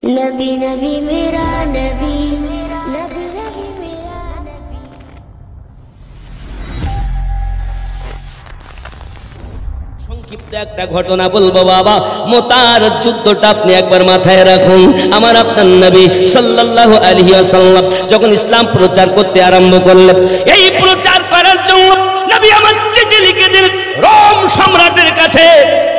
नबी नबी मेरा नबी नबी नबी मेरा नबी। সংক্ষিপ্ত একটা ঘটনা বলবো বাবা, মুতার যুদ্ধটা আপনি একবার মাথায় রাখুন। আমার আপনার নবী সাল্লাল্লাহু আলাইহি ওয়াসাল্লাম যখন ইসলাম প্রচার করতে আরম্ভ করলেন, এই প্রচার করার জন্য নবী আমার চিঠি লিখে দিলেন রোম সম্রাটের কাছে।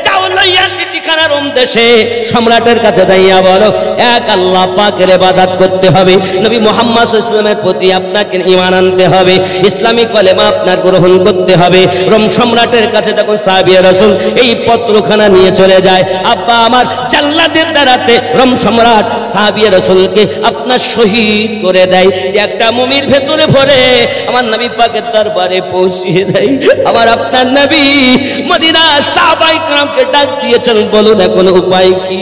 যাও লইয়া চিঠিখানা রোম দেশে সম্রাটের কাছে যাইয়া বলো, এক আল্লাহ পাকের ইবাদত করতে হবে, নবী মুহাম্মদ সাল্লাল্লাহু আলাইহি ওয়াসাল্লামের প্রতি আপনাকে ঈমান আনতে হবে, ইসলামী কলেমা আপনার গ্রহণ করতে হবে। রোম সম্রাটের কাছে যখন সাহাবী রাসূল এই পত্রখানা নিয়ে চলে যায়, আব্বা আমার জাল্লাদের দ্বারাতে রোম সম্রাট সাহাবী রাসূলকে আপনার শহীদ করে দেয়। একটা মুমির ভেতরে ভরে আমার নবী পাকের দরবারে পৌঁছিয়ে দেয়। আমার আপনার নবী মদিনা সাহাবায়ে কেরামকে ডাক দিয়েছেন, বলুন এখন উপায় কি?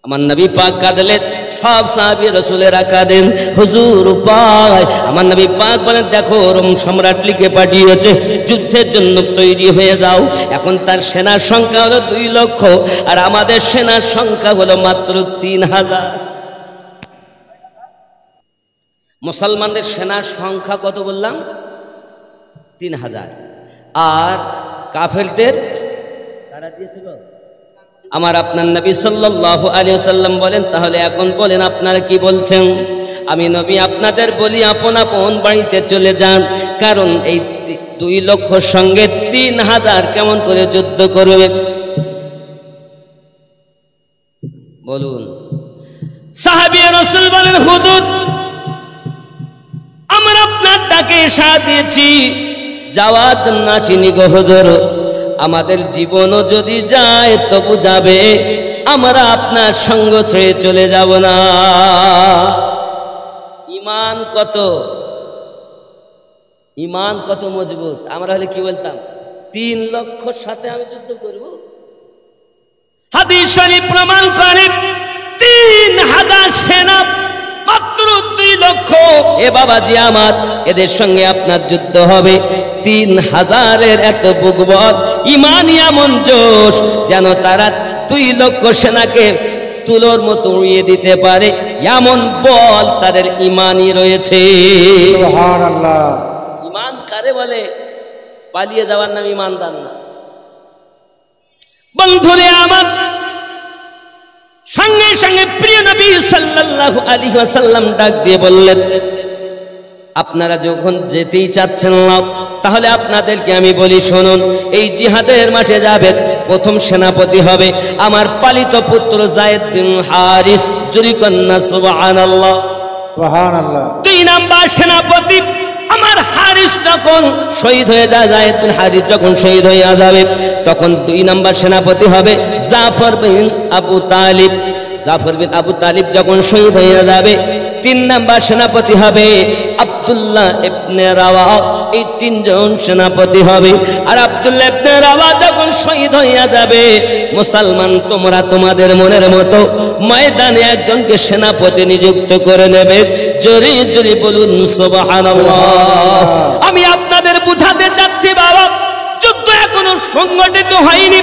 আমার নবী পাক কাঁদলেন, সব সাহাবী রাসূলেরা কাঁদেন, হুজুর উপায়? আমার নবী পাক বলেন, দেখো রোম সম্রাট লিখে পাঠিয়েছে যুদ্ধের জন্য তৈরি হয়ে যাও। এখন তার সেনার সংখ্যা হলো 2 লক্ষ, আর আমাদের সেনার সংখ্যা হলো মাত্র 3000। মুসলমানদের সেনার সংখ্যা কত বললাম? 3000। আর কাফেরদের তারা দিয়েছিল। আমার আপনার নবী সাল্লাল্লাহু আলাইহি ওয়াসাল্লাম বলেন, তাহলে এখন বলেন আপনারা কি বলছেন? আমি নবী আপনাদের বলি, আপন আপন বাড়িতে চলে যান, কারণ এই 2 লক্ষর সঙ্গে 3000 কেমন করে যুদ্ধ করবে বলুন? সাহাবী রাসূল বলেন, হুজুর আমরা আপনার ডাকে সাড়া দিয়েছি, যাওয়ার জন্য আসিনি গো হুজুর, আমাদের জীবনও যদি যায় তবু যাবে, আমরা আপনার সঙ্গ ছেড়ে চলে যাব না। ঈমান কত, ঈমান কত মজবুত! আমরা হলে কি বলতাম? 3 লক্ষর সাথে আমি যুদ্ধ করব। হাদিস শরীফ প্রমাণ করে 3000 সেনা মাত্র 2 লক্ষ। এ বাবাজি আমার, এদের সঙ্গে আপনার যুদ্ধ হবে। 3000-এর এত বুকবল, ঈমানি এমন জোশ, যেন তারা 2 লক্ষ সেনাকে তুলোর মতো উড়িয়ে দিতে পারে, এমন বল তাদের ঈমানই রয়েছে। সুবহানাল্লাহ। ঈমান কারে বলে? পালিয়ে যাওয়ার নাম ঈমানদার না। বন্ধুরে আমার, সঙ্গে সঙ্গে প্রিয় নবী সাল্লাল্লাহু আলাইহি ওয়াসাল্লাম ডাক দিয়ে বললেন, আপনারা যখন যেতেই চাচ্ছেন না, তাহলে আপনাদেরকে আমি বলি শুনুন, এই জিহাদের মাঠে যাবেন, প্রথম সেনাপতি হবে আমার পালিত পুত্র যায়েদ বিন হারিস। জুরি কন্যা সুবহানাল্লাহ, সুবহানাল্লাহ। 2 নাম্বার সেনাপতি আমার হারিস যখন শহীদ হয়ে যায়, যায়েদ বিন হারিস যখন শহীদ হয়ে যাবে, তখন 2 নাম্বার সেনাপতি হবে জাফর বিন আবু তালিব। জাফর বিন আবু তালিব যখন শহীদ হয়ে যাবে, 3 নাম্বার সেনাপতি হবে আব্দুল্লাহ ইবনে রাওয়া। এই 3 জন সেনাপতি হবে। আর আব্দুল্লাহ ইবনে রাওয়া যখন শহীদ হইয়া যাবে, মুসলমান তোমরা তোমাদের মনের মতো ময়দানে একজনকে সেনাপতি নিযুক্ত করে নেবে। জোরে জোরে বলুন সুবহানাল্লাহ। আমি আপনাদের বুঝাতে চাচ্ছি বাবা, যুদ্ধ এখনো সংগঠিত হয়নি,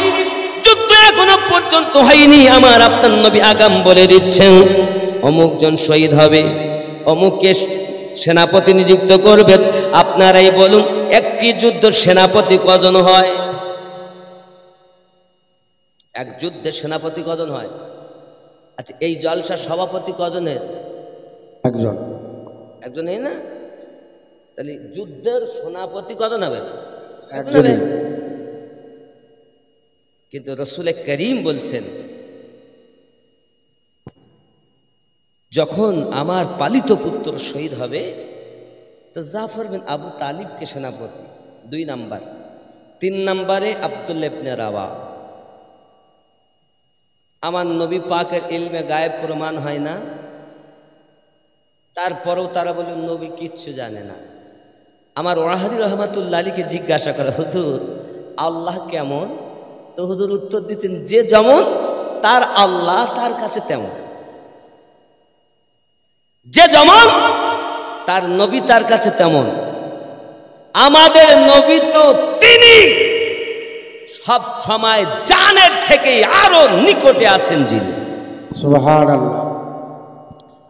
যুদ্ধ এখনো পর্যন্ত হয়নি। আমার আপনার নবী আগাম বলে দিচ্ছেন, অমুক জন শহীদ হবে, অমুককে সেনাপতি নিযুক্ত করবেন। আপনারাই বলুন, একটি যুদ্ধের সেনাপতি কজন হয়? এক যুদ্ধের সেনাপতি কজন হয়? আচ্ছা, এই জলসার সভাপতি কজনের? একজন। একজনই না? তাহলে যুদ্ধের সেনাপতি কজন হবে? একজনই। কিন্তু রাসূল করিম বলছেন, যখন আমার পালিত পুত্র শহীদ হবে, তো জাফর বিন আবু তালিবকে সেনাপতি 2 নাম্বার, 3 নাম্বারে আব্দুল্লাহ ইবনে রাওয়া। আমার নবী পাকের ইলমে গায়েব প্রমাণ হয় না, তারপরেও তারা বলে নবী কিচ্ছু জানে না। আমার ওয়াহাদি রহমাতুল্লাহ আলীকে জিজ্ঞাসা করে, হুজুর আল্লাহ কেমন? তো হুজুর উত্তর দিতেন, যে যেমন তার আল্লাহ তার কাছে তেমন, যে যেমন তার নবী তার কাছে তেমন। আমাদের নবী তো তিনি সব সময় জানের থেকে আরো নিকটে আছেন যিনি। সুবহানাল্লাহ।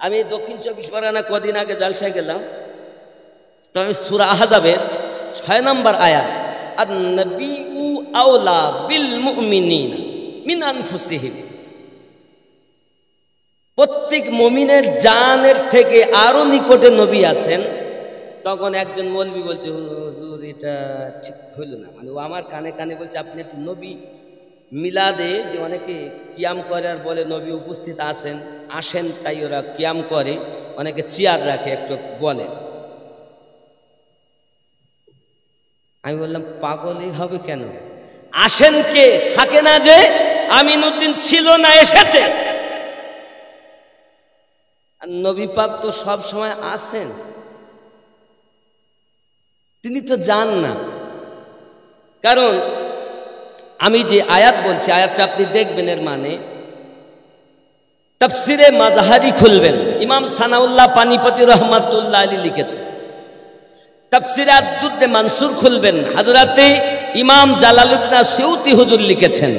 আমি দক্ষিণ 24 পরগনা কদিন আগে জালসায় গেলাম, তো আমি সূরা আহজাবের 6 নম্বর আয়াত, আন-নাবিয়্যু আওলা বিল মুমিনিনা মিন আনফুসিহিম, প্রত্যেক মুমিনের জানের থেকে আরো নিকটে নবী আছেন। তখন একজন মৌলবি বলছে, হুজুর এটা ঠিক হইল না, মানে ও আমার কানে কানে বলছে আপনি একটু নবী মিলাদে যে অনেকে কিয়াম করে আর বলে নবী উপস্থিত আসেন, তাই ওরা কিয়াম করে, অনেকে চেয়ার রাখে, একটু বলে। আমি বললাম পাগলই হবে কেন, আসেন কে, থাকে না যে আমিনউদ্দিন ছিল না, এসেছে। আর নবী পাক তো সব সময় আসেন, তিনি তো যান না। কারণ আমি যে আয়াত বলছি, আয়াতটা আপনি দেখবেন, এর মানে তাফসিরে মাজাহারি খুলবেন, ইমাম সানাউল্লাহ পানিপতি রহমাতুল্লাহ আলী লিখেছে। তাফসিরে আদ-দুররে মানসুর খুলবেন, হযরতে ইমাম জালালউদ্দিন সিউতি হুজুর লিখেছেন,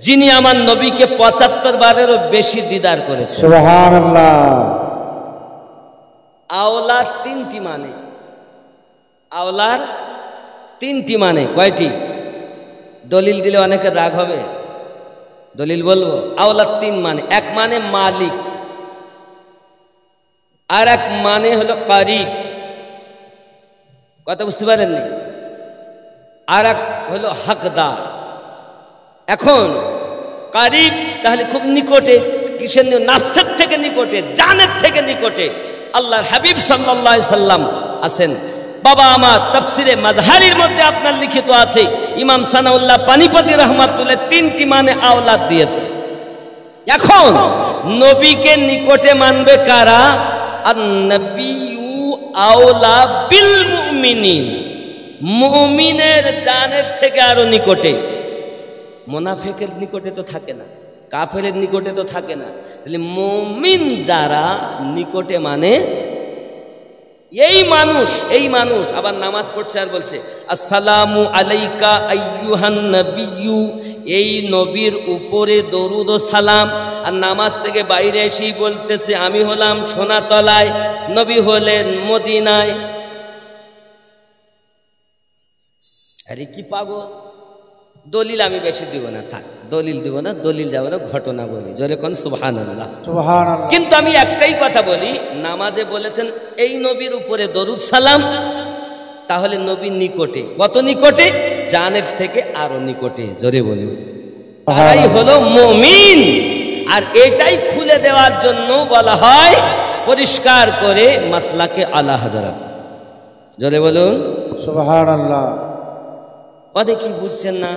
যিনি আমার নবীকে 75 বারেরও বেশি দিদার করেছেন। সুবহানাল্লাহ। আওলার 3টি মানে, আওলার 3টি মানে, কয়টি? দলিল দিলে অনেকের রাগ হবে, দলিল বলবো। আওলার 3 মানে, এক মানে মালিক, আর এক মানে হলো কারিব, কথা বুঝতে পারেননি, আর এক হলো হকদার। এখন কারিব তাহলে খুব নিকটে, কিসের? নাফসের থেকে নিকটে, জানের থেকে নিকটে আল্লাহর হাবিব সাল্লাল্লাহু আলাইহি সাল্লাম আছেন। বাবা আমার তাফসিরে মাযহারির মধ্যে আপনার লিখিত আছে, ইমাম সানাউল্লাহ পানিপতি রহমাতুল্লাহ 3টি মানে আওলাদ দিয়েছে। এখন নবীকে নিকটে মানবে কারা? আন-নাবিয়্যু আওলা বিল মুমিনিন, মুমিনের জানের থেকে আরো নিকটে। মুনাফিকের নিকটে তো থাকে না, কাফেরের নিকটে তো থাকে না, তাহলে মুমিন যারা নিকটে মানে এই মানুষ আবার নামাজ পড়ছে আর বলছে আসসালামু আলাইকা আইয়ুহান নাবিয়্যু, এই নবীর উপরে দরুদ ও সালাম। আর নামাজ থেকে বাইরে এসেই বলতেছে আমি হলাম সোনাতলায়, নবী হলেন মদিনায়। আরে কি পাগল! দলিল আমি বেশি দিব না, থাক, দলিল দিব না, দলিল যাব না, ঘটনা বলি, জোরে কোন সুবহানাল্লাহ। সুবহানাল্লাহ। কিন্তু আমি একটাই কথা বলি, নামাজে বলেছেন এই নবীর উপরে দরুদ সালাম, তাহলে নবী নিকটে, কত নিকটে? জানের থেকে আরো নিকটে, জোরে বলি। তারাই হলো মুমিন। আর এটাই খুলে দেওয়ার জন্য বলা হয় পরিষ্কার করে মাসলাকে আলা হযরত, জোরে বলুন সুবহানাল্লাহ। অনেকেই বুঝছেন না,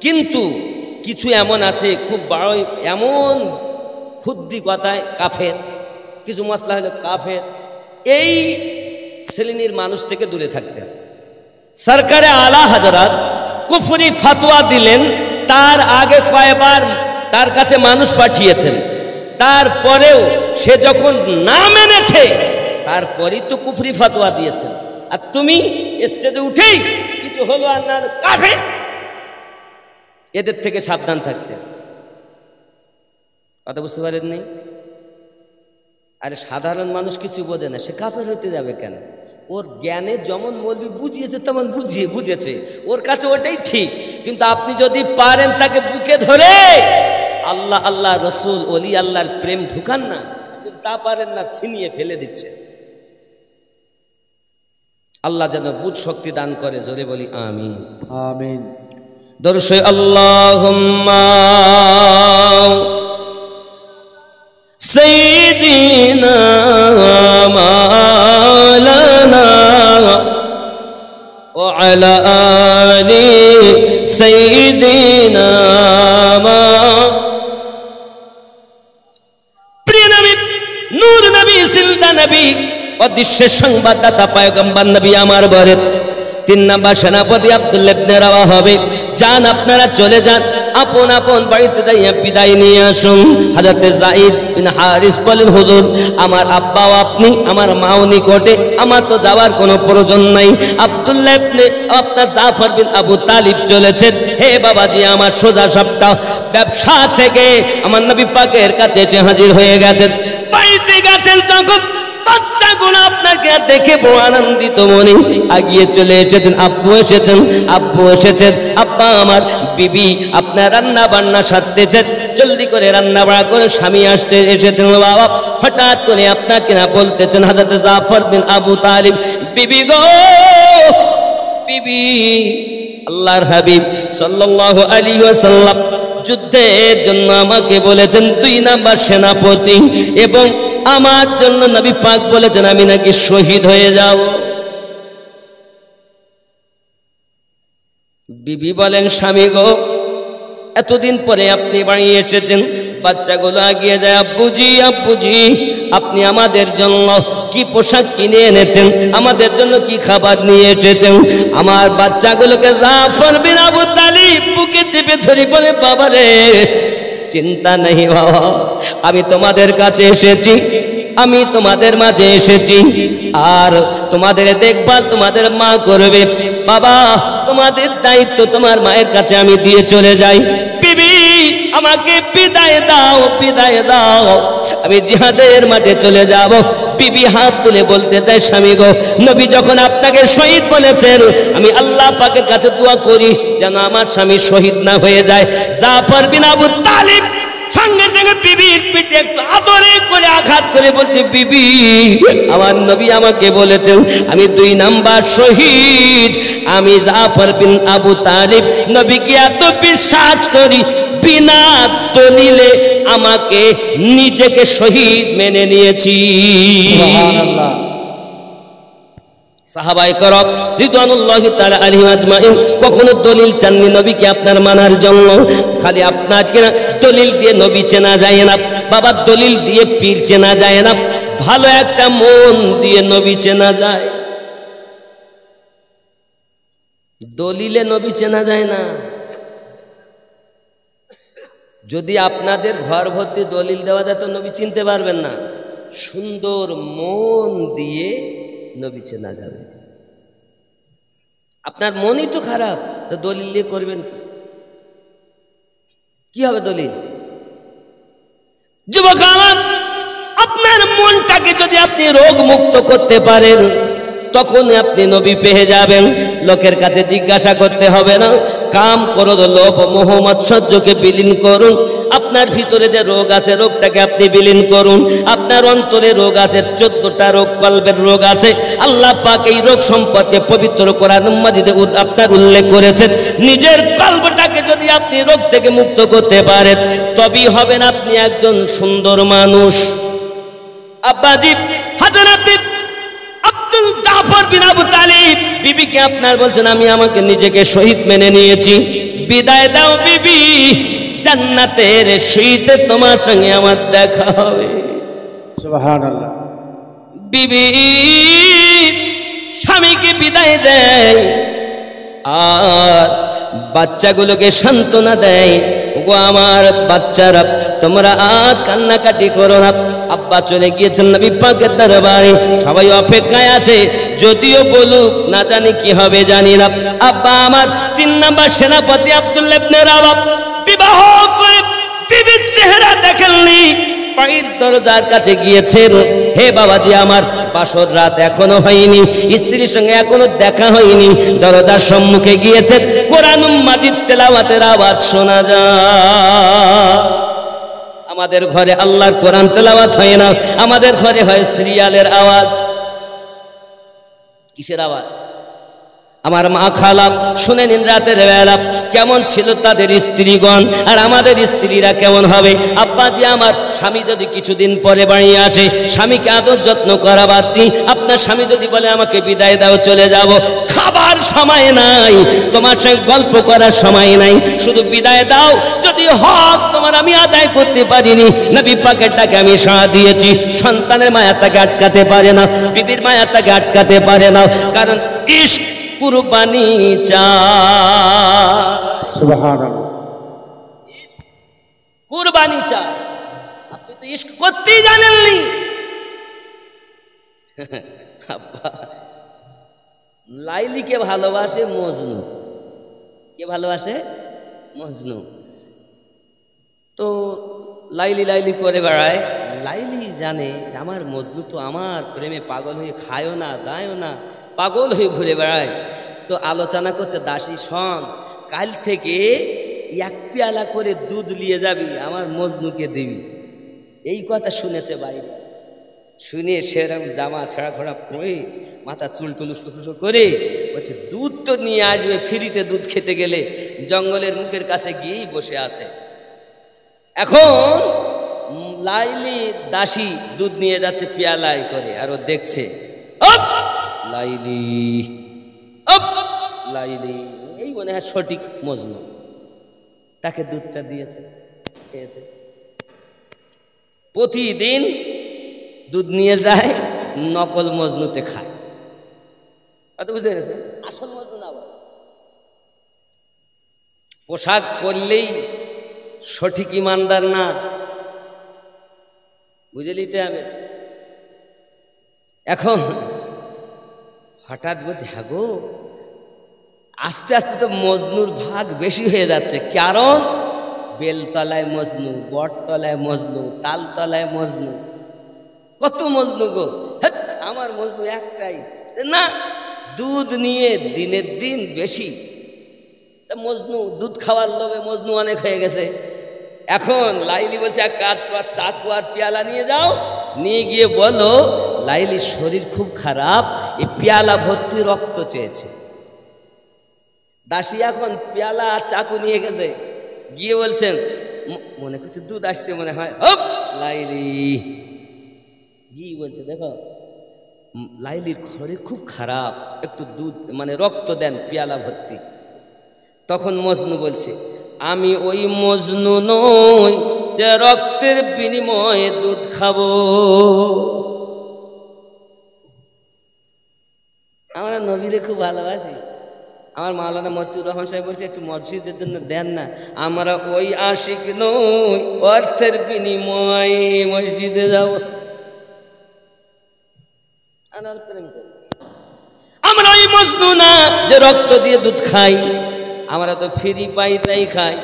কিন্তু কিছু এমন আছে খুব বড়, এমন খুদ্দি কথায় কাফের, কিছু মশলা হলো কাফের। এই শ্রেণীর মানুষ থেকে দূরে থাকতে হবে। সরকারে আলা হযরত কুফরি ফতোয়া দিলেন, তার আগে কয়বার তার কাছে মানুষ পাঠিয়েছেন, তারপরেও সে যখন না মেনেছে, তারপরেই তো কুফরি ফতোয়া দিয়েছেন। আর তুমি স্টেজে উঠেই কিছু হলো আর না, কাফের। এদের থেকে সাবধান থাকতে, কথা বুঝতে পারেননি? আরে সাধারণ মানুষ কিছু বোঝে না, সে কাফের হইতে যাবে কেন? ওর জ্ঞানে যেমন মৌলবি বুঝিয়েছে তেমন বুঝেছে, ওর কাছে ওটাই ঠিক। কিন্তু আপনি যদি পারেন তাকে বুকে ধরে আল্লাহ আল্লাহ রসুল ওলি আল্লাহর প্রেম ঢুকান না, কিন্তু তা পারেন না, ছিনিয়ে ফেলে দিচ্ছে। আল্লাহ যেন বুঝ শক্তি দান করে, জোরে বলি আমিন। আমিন। দরুদ আল্লাহুম্মা সাইয়্যিদিনা মাওলানা ওয়া আলা আলি সাইয়্যিদিনা। প্রিয় নবী, নূর নবী, সিলদা নবী, অদৃশ্যের সংবাদদাতা পয়গম্বর নবী আমার বলেন 3 নম্বর সেনাপতি আব্দুল্লাহ ইবনে রাওয়াহা হবে। যান, আপনারা চলে যান, আপন আপন বাড়িতে যাইয়া বিদায় নিয়ে আসুন। হযরতে যায়েদ বিন হারিস বলেন, হুজুর আমার আব্বাও আপনি, আমার মাও নিকটে, আমার তো যাওয়ার কোনো প্রয়োজন নাই। আব্দুল্লাহ ইবনে আপনার জাফর বিন আবু তালিব চলেছেন। হে বাবাজি, আমার সোজা সপ্তাহ ব্যবসা থেকে আমার নবী পাকের কাছে এসে হাজির হয়ে গেছেন। বাড়িতে গেছেন তখন বাচ্চাগুলো আপনাকে দেখে বড় আনন্দিত মনে আগিয়ে চলে এসেছেন। আব্বু এসেছেন, আব্বু এসেছেন, আব্বা আমার বিবি আপনার রান্না বান্না সারতেছেন, জলদি করে রান্না বাড়া করে স্বামী আসতে এসেছেন। বাবা হঠাৎ করে আপনাকে না বলতেছেন, হযরত জাফর বিন আবু তালিব, বিবি গো বিবি, আল্লাহর হাবিব সাল্লাল্লাহু আলাইহি ওয়াসাল্লাম যুদ্ধের জন্য আমাকে বলেছেন 2 নাম্বার সেনাপতি, এবং আমার জন্য নবী পাক বলেছেন আমি নাকি শহীদ হয়ে যাব। বিবি বলেন, স্বামী গো এতদিন পরে আপনি বাড়ি এসেছেন। বাচ্চাগুলো আগিয়ে যায়, আব্বুজি আব্বুজি আপনি আমাদের জন্য কি পোশাক কিনে এনেছেন, আমাদের জন্য কি খাবার নিয়ে এসেছেন। আমার বাচ্চাগুলোকে জাফর বিন আবু তালিব বুকে চেপে ধরে বলে, বাবা রে চিন্তা নেই বাবা, আমি তোমাদের কাছে এসেছি, আমি তোমাদের মাঝে এসেছি, আর তোমাদের দেখভাল তোমাদের মা করবে। বাবা তোমাদের দায়িত্ব তোমার মায়ের কাছে আমি দিয়ে চলে যাই। বিবি আমাকে বিদায় দাও, বিদায় দাও, আমি জিহাদের মাঠে চলে যাব। বিবি হাত তুলে বলতে চাই, স্বামী গো নবী যখন আপনাকে শহীদ বলেছেন, আমি আল্লাহ পাকের কাছে দোয়া করি যেন আমার স্বামী শহীদ না হয়ে যায়। জাফর বিন আবু তালিব সঙ্গে সঙ্গে বিবির পিঠে একটু আদরে করে আঘাত করে বলছে, বিবি আমার নবী আমাকে বলেছেন আমি 2 নাম্বার শহীদ, আমি জাফর বিন আবু তালিব নবীকে এত বিশ্বাস করি, বিনা দলিলে আমাকে নিজেকে শহীদ মেনে নিয়েছি। সুবহানাল্লাহ। সাহাবায়ে কেরাম রিদওয়ানুল্লাহি তাআলা আলাইহিম আজমাইন কখনো দলিল চাননি নবীকে আপনার মানার জন্য। খালি আপনার কিনা দলিল দিয়ে নবী চেনা যায় না বাবা, দলিল দিয়ে পীর চেনা যায় না, ভালো একটা মন দিয়ে নবী চেনা যায়। দলিলে নবী চেনা যায় না। যদি আপনাদের ঘর ভর্তি দলিল দেওয়া যায় তো নবী চিনতে পারবেন না। সুন্দর মন দিয়ে নবী চেনা যাবে। আপনার মনই তো খারাপ, তো দলিল দিয়ে করবেন কি হবে দলিল? যুবক আমার, আপনার মনটাকে যদি আপনি রোগ মুক্ত করতে পারেন তখন আপনি নবী পেয়ে যাবেন। লোকের কাছে জিজ্ঞাসা করতে হবে না। কাম, ক্রোধ, লোভ, মোহ, মাৎসর্যকে বিলীন করুন। আপনার ভিতরে যে রোগ আছে রোগটাকে আপনি বিলীন করুন। আপনার অন্তরে রোগ আছে, 14টা রোগ, কলবের রোগ আছে। আল্লাহ পাক এই রোগ সম্পর্কে পবিত্র কোরআন মাজিদে আপনার উল্লেখ করেছেন। নিজের কলবটাকে যদি আপনি রোগ থেকে মুক্ত করতে পারেন তবেই হবেন আপনি একজন সুন্দর মানুষ। আব্বাজি হযরত আব্দুল জাফর বিন আবু তালিব বিবিকে আপনার বলছেন আমি আমাকে নিজেকে শহীদ মেনে নিয়েছি, বিদায় দাও বিবি, জান্নাতের শীতে তোমার সঙ্গে আমার দেখা হবে। সুবহানাল্লাহ। বিবি স্বামীকে বিদায় দেয় আর বাচ্চাগুলোকে সান্ত্বনা দেয়, গো আমার বাচ্চারা তোমরা আর কান্নাকাটি করো না, আব্বা চলে গিয়েছেন নবী পাকের দরবারে, সবাই অপেক্ষায় আছে, যদিও বলুক না জানি কি হবে জানি না। আব্বা আমার 3 নাম্বার সেনাপতি আব্দুল্লাহ ইবনে রাওয়াহ বিবাহ করে বিবির চেহারা দেখেননি, বাড়ির দরজার কাছে গিয়েছেন। হে বাবাজি আমার, বাসর রাত এখনো হয়নি, স্ত্রীর সঙ্গে এখনো দেখা হয়নি, দরজার সম্মুখে গিয়েছেন, কোরআন মাজিদ তেলাওয়াতের আওয়াজ শোনা যায়। আমাদের ঘরে আল্লাহর কোরআন তেলাওয়াত হয় না, আমাদের ঘরে হয় সিরিয়ালের আওয়াজ। কিসের আওয়াজ? আমার মা খালা শুনে নিন রাতের বেলা কেমন ছিল তাদের স্ত্রীগণ, আর আমাদের স্ত্রীরা কেমন হবে। আব্বাজি আমার, স্বামী যদি কিছুদিন পরে বাড়ি আসে, স্বামীকে আদর যত্ন করা বাদ দিই, আপনার স্বামী যদি বলে আমাকে বিদায় দাও চলে যাব, খাবার সময় নাই, তোমার সঙ্গে গল্প করার সময় নাই, শুধু বিদায় দাও, যদি হক তোমার আমি আদায় করতে পারিনি, নবী পাকের ডাকে আমি সাড়া দিয়েছি। সন্তানের মায়া তাকে আটকাতে পারে না, বিবির মায়া তাকে আটকাতে পারে না, কারণ ইশক কুরবানি চায়। সুবহানাল্লাহ। কুরবানি চায়। আপনি তো ইশক করতেই জানেননি। আব্বা লাইলিকে ভালোবাসে মজনু। কে ভালোবাসে? মজনু। তো লাইলি লাইলি করে বেড়ায়। লাইলি জানে আমার মজনু তো আমার প্রেমে পাগল হয়ে খায়ও না দায়ও না, পাগল হয়ে ঘুরে বেড়ায়। তো আলোচনা করছে, দাসী শোন, কাল থেকে এক পেয়ালা করে দুধ নিয়ে যাবি, আমার মজনুকে দিবি। এই কথা শুনেছে বাইরে। শুনে সেরকম জামা ছেঁড়া খোড়া পরে মাথা চুল টুল উস্কো করে বলছে দুধ তো নিয়ে আসবে, ফ্রিতে দুধ খেতে গেলে। জঙ্গলের মুখের কাছে গিয়েই বসে আছে। এখন লাইলি দাসী দুধ নিয়ে যাচ্ছে পেয়ালায় করে, আর ও দেখছে লাইলি লাইলি, এই মনে হয় সঠিক মজনু। তাকে দুধটা দিয়েছে, খেয়েছে। প্রতিদিন দুধ নিয়ে যায়, নকল মজনুতে খায়। অত বুঝতে পেরেছেন? আসল মজনু না। পোশাক পরলেই সঠিক ইমানদার না, বুঝে নিতে হবে। এখন হঠাৎ বলছে, হ্যাঁ গো, আস্তে আস্তে তো মজনুর ভাগ বেশি হয়ে যাচ্ছে। কারণ বেলতলায় মজনু, বটতলায় মজনু, তালতলায় মজনু, কত মজনু গো। আমার মজনু একটাই না, দুধ নিয়ে দিনের দিন বেশি। মজনু দুধ খাওয়ার লোভে মজনু অনেক হয়ে গেছে। এখন লাইলি বলছে, এক কাজ কর, চাকু আর পেয়ালা নিয়ে যাও, নিয়ে গিয়ে বলো লাইলির শরীর খুব খারাপ, এই পেয়ালা ভর্তি রক্ত চেয়েছে। দাসী এখন পেয়ালা আর চাকু নিয়ে গেছে, গিয়ে বলছেন, মনে করছে দুধ আসছে মনে হয়। লাইলি গিয়ে বলছে, দেখো লাইলির শরীর খুব খারাপ, একটু দুধ মানে রক্ত দেন পেয়ালা ভর্তি। তখন মজনু বলছে, আমি ওই মজনু নই যে রক্তের বিনিময়ে দুধ খাবো। আমরা নবীরে খুব ভালোবাসি। আমার মাওলানা মতিউর রহমান সাহেব বলছে, একটু মসজিদের জন্য দেন না। আমরা ওই আশিক নই অর্থের বিনিময়ে মসজিদে যাব। আমরা ওই মজনু না যে রক্ত দিয়ে দুধ খাই, আমরা তো ফ্রি পাই তাই খাই।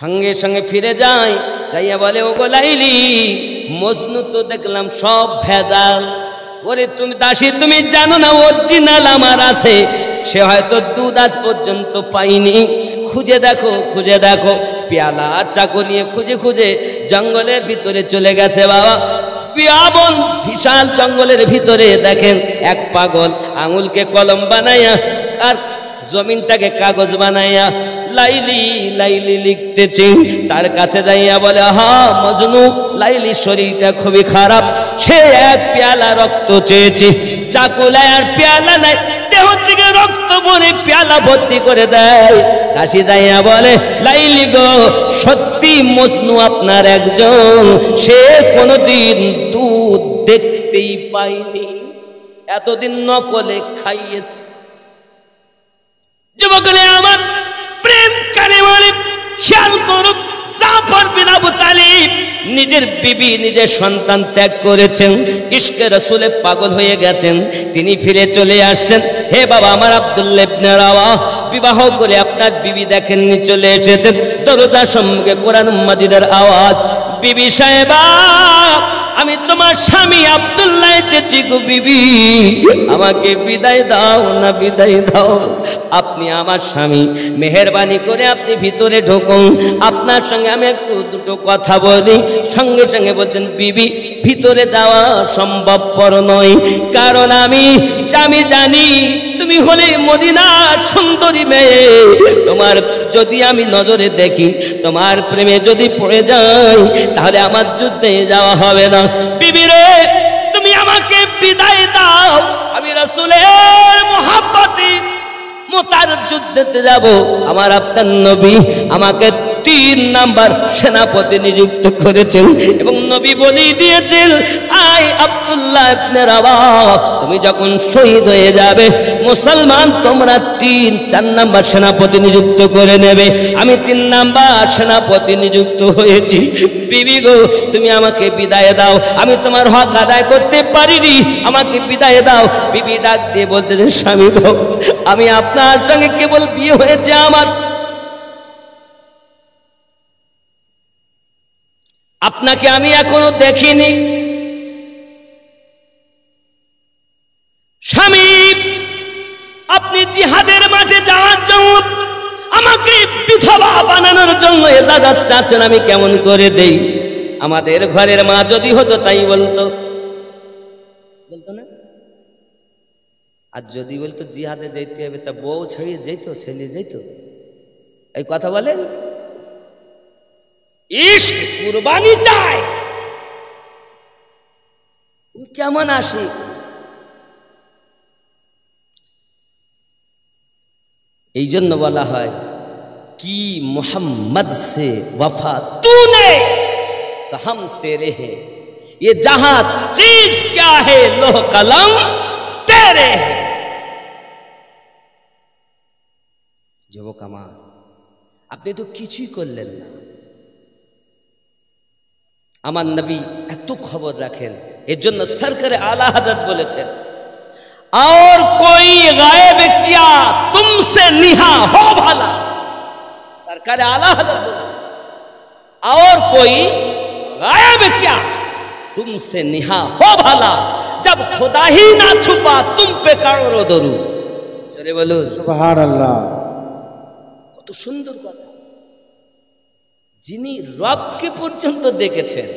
সঙ্গে সঙ্গে ফিরে যায়, যাইয়া বলে, ও গো লাইলি, মজনু তো দেখলাম সব ভেজাল। ওরে তুমি দাসী, তুমি জানো না অরিজিনাল আমার আছে, সে হয়তো দুধ আজ পর্যন্ত পাইনি। খুঁজে দেখো, খুঁজে দেখো। পেয়ালা আর চাকু নিয়ে খুঁজে খুঁজে জঙ্গলের ভিতরে চলে গেছে। বাবা বিয়াবন বিশাল জঙ্গলের ভিতরে দেখেন এক পাগল আঙুলকে কলম বানাইয়া আর জমিনটাকে কাগজ বানাইয়া লাইলি লাইলি লিখতেছে। তার কাছে যাইয়া বলে, হা মজনু, লাইলির শরীরটা খুবই খারাপ, সে এক পেয়ালা রক্ত চেয়েছে। চাকুলায় আর পেয়ালা নাই, দেহ থেকে রক্ত বলে পেয়ালা ভর্তি করে দেয়। দাসী যাইয়া বলে, লাইলি গো, সত্যি মজনু আপনার একজন, সে কোনোদিন দুধ দেখতেই পাইনি, এতদিন নকলে খাইয়েছে। যুবকলে আমার প্রেম কানে বলে, খেয়াল করুন, জাফর বিন আবু তালিব নিজের বিবি নিজের সন্তান ত্যাগ করেছেন, ইশকে রাসূলে পাগল হয়ে গেছেন। তিনি ফিরে চলে আসছেন। হে বাবা আমার আব্দুল্লাহ ইবনে রাওয়াহ, বিবাহ করে আপনার বিবি দেখেননি, চলে এসেছেন। দরজার সম্মুখে কোরআন মাজিদের আওয়াজ, বিবি সাহেবা, আমি তোমার স্বামী আব্দুল্লাহ এসেছি গো বিবি, আমাকে বিদায় দাও না, বিদায় দাও। আপনি আমার স্বামী, মেহেরবানি করে আপনি ভিতরে ঢুকুন, আপনার সঙ্গে আমি একটু দুটো কথা বলি। সঙ্গে সঙ্গে বলছেন, বিবি ভিতরে যাওয়া সম্ভবপর নয়, কারণ আমি জানি তুমি হলে মদিনার সুন্দরী মেয়ে। তোমার যদি আমি নজরে দেখি, তোমার প্রেমে যদি পড়ে যাই, তাহলে আমার যুদ্ধে যাওয়া হবে না। বিবি রে, তুমি আমাকে বিদায় দাও, আমি রাসূলের মহব্বতে মোতার যুদ্ধেতে যাব। আমার আপনার নবী আমাকে 3 নাম্বার সেনাপতি নিযুক্ত করেছেন এবং নবী বলেই দিয়েছেন, আই আব্দুল্লাহ ইবনে রাওয়াহা, তুমি যখন শহীদ হয়ে যাবে মুসলমান তোমরা 3-4 নাম্বার সেনাপতি নিযুক্ত করে নেবে। আমি 3 নাম্বার সেনাপতি নিযুক্ত হয়েছি। বিবি গো, তুমি আমাকে বিদায় দাও, আমি তোমার হক আদায় করতে পারিনি, আমাকে বিদায় দাও। বিবি ডাক দিয়ে বলতেছেন, স্বামী গো, আমি আপনার সঙ্গে কেবল বিয়ে হয়েছে আমার, আপনাকে আমি এখনো দেখিনি। স্বামী, আপনি জিহাদের মাঠে যাওয়ার জন্য আমাকে বিধবা বানানোর জন্য ইজাজত চাচ্ছেন, আমি কেমন করে দেই? আমাদের ঘরের মা যদি হতো তাই বলতো না? আর যদি বলতো জিহাদে যেতে হবে তা বউ ছাড়িয়ে যেত, ছেলে যেত, এই কথা বলে? ইশক কুরবানি চায়, কেমন আসি? এই জন্য বলা হয় কি মোহাম্মদ সে वफा तूने तो हम तेरे हैं, ये जहां चीज क्या है लोह कलम तेरे है। যুবক আমার, আপনি তো কিছুই করলেন না। আমার নবী এত খবর রাখেন, এর জন্য সরকারে আলা হযরত বলেছেন, और कोई गायब किया तुमसे निहा हो भला। सरकार आला हजरत बोलते, और कोई गायब किया तुमसे निहा हो भला, जब खुदा ही ना छुपा तुम पे करो दरूद। चले बोलो সুবহানাল্লাহ। কত সুন্দর কথা। যিনি রবকে পর্যন্ত দেখেছেন,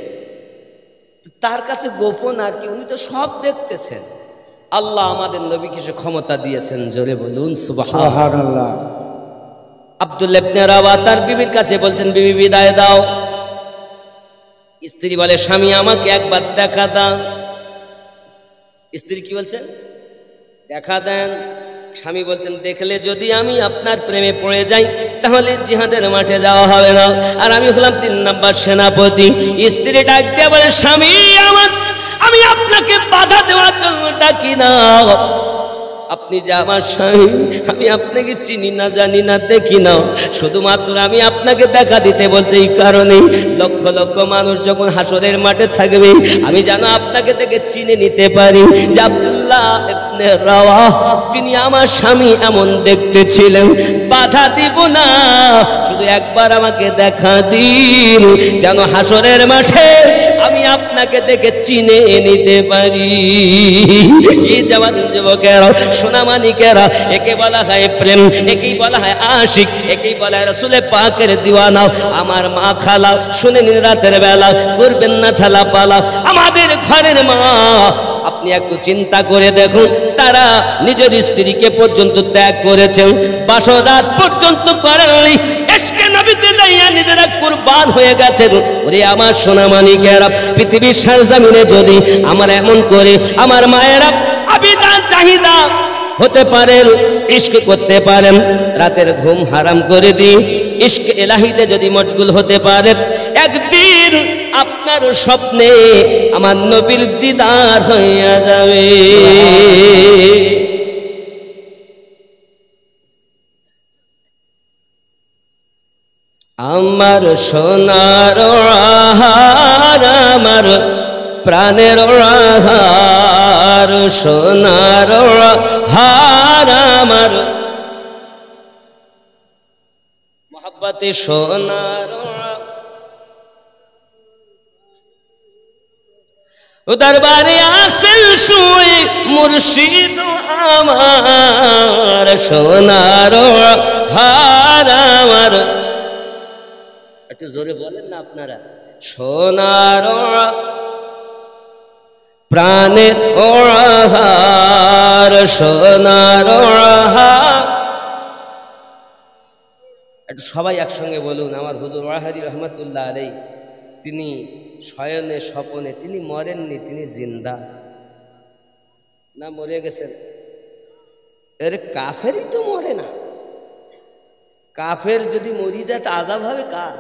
তার কাছে গোপন আর কি, উনি তো সব দেখতেছেন। আল্লাহ আমাদের নবীকে সে ক্ষমতা দিয়েছেন, জোরে বলুন সুবহানাল্লাহ। আব্দুল্লাহ ইবনে রাওয়াহা তার বিবির কাছে বলছেন, বিবি বিদায় দাও। স্ত্রী বলে, স্বামী আমাকে একবার দেখা দেন। স্ত্রী কি বলছেন? দেখা দেন। স্বামী বলছেন, দেখলে যদি আমি আপনার প্রেমে পড়ে যাই তাহলে জিহাদের মাঠে যাওয়া হবে না, আর আমি হলাম 3 নাম্বার সেনাপতি। স্ত্রী ডাক দিয়ে বলে, স্বামী আমার, আমি আপনাকে বাধা দেওয়ার জন্য ডাকি না, আপনি যে আমার স্বামী, আমি আপনাকে চিনি না, জানি না, দেখি না, শুধুমাত্র আমি আপনাকে দেখা দিতে বলছি এই কারণে, লক্ষ লক্ষ মানুষ যখন হাসরের মাঠে থাকবে আমি যেন আপনাকে দেখে চিনে নিতে পারি যে আব্দুল্লাহ ইবনে রাওয়াহা তিনি আমার স্বামী এমন দেখতে ছিলেন। বাধা দিব না, শুধু একবার আমাকে দেখা দিন, যেন হাসরের মাঠে আমি আপনাকে দেখে চিনে নিতে পারি। এই জওয়ান যুবকেরা, সোনামানিকেরা, একে বলা হয় প্রেম, একেই বলা হয় আশিক, একেই বলা হয় রাসূল পাকের দিওয়ানা। আমার মা খালা শুনে নিন, রাতের বেলা করবেন না ছালা পালা। আমাদের ঘরের মা, আপনি একটু চিন্তা করে দেখুন, তারা নিজের স্ত্রীকে পর্যন্ত ত্যাগ করেছেন, বাসরাত পর্যন্ত করেননি, ইশকে নবীতে যাইয়া নিজেরা কুরবান হয়ে গেছেন। ওরে আমার সোনামানিকেরা, পৃথিবীর সরজমিনে যদি আমরা এমন করে আমার মায়েরা আবিদা চাহিদা হতে পারেন, ইশক করতে পারেন, রাতের ঘুম হারাম করে দিই, ইশক এলাহিতে যদি মশগুল হতে পারেন, একদিন আপনার স্বপ্নে আমার নবীর দিদার হইয়া যাবে। আমার সোনার আহার, আমার প্রাণের আহার, সোনার আহার আমার, মোহাব্বতে সোনার দরবারে আসেন শুয়ে মুর্শিদ আমার, সোনার আহার আমার। একটু জোরে বলেন না আপনারা, সোনার প্রাণের আহার, সোনার আহার। একটু সবাই একসঙ্গে বলুন, আমার হুজুর ওয়াহারি রহমাতুল্লাহ আলাইহি, তিনি শয়নে স্বপনে, তিনি মরেননি, তিনি জিন্দা। না মরে গেছেন? এর কাফেরই তো মরে না, কাফের যদি মরি যায় তা আযাব হবে কার?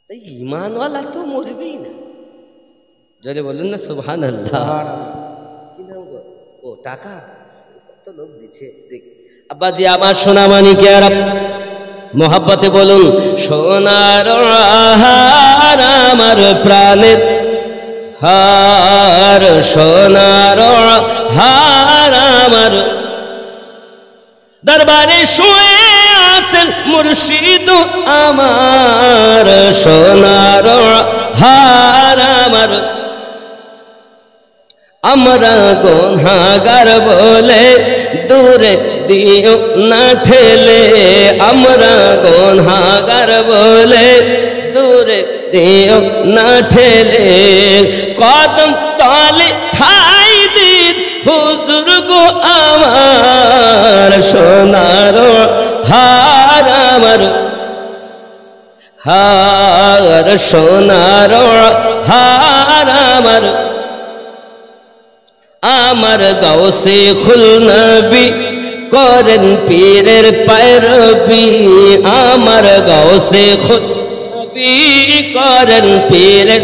তাই ঈমানওয়ালা তো মরবেই না। জোরে বলুন না সুবহানাল্লাহ। কি নাম গো? ও টাকা কত লোক দিচ্ছে দেখ। আব্বাজি আমার সোনা মানিকেরা মোহাব্বতে বলুন সোনার হার আমার প্রাণের হার, সোনার হার আমার দরবারে শুয়ে আছেন মুর্শিদ আমার, সোনার হার আমার। আমরা গুনাহগার বলে দূরে দিও না ঠেলে, আমরা গুনাহগার বলে দূরে দিও না ঠেলে, কদম তলে ঠাই দিন হুজুর গো আমার, সোনার হার আমার হার, সোনার হার আমার। আমার গাউসে খুল নবী করেন পীরের पैरवी, আমার গাউসে খুল নবী করেন পীরের,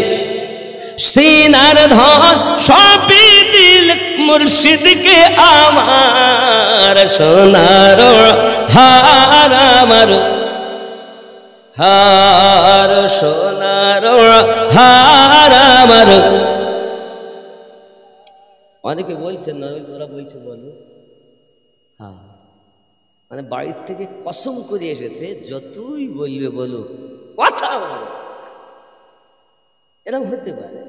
সিনার ধন সবই দিল মুর্শিদকে আমার, সোনার হার আমার হার, সোনার হার আমার। অনেকে বলছেন না, তোরা বলছে বলো, হ্যাঁ মানে বাড়ির থেকে কসম করে এসেছে যতই বলবে বলো কথা বলো, এরকম হতে পারে।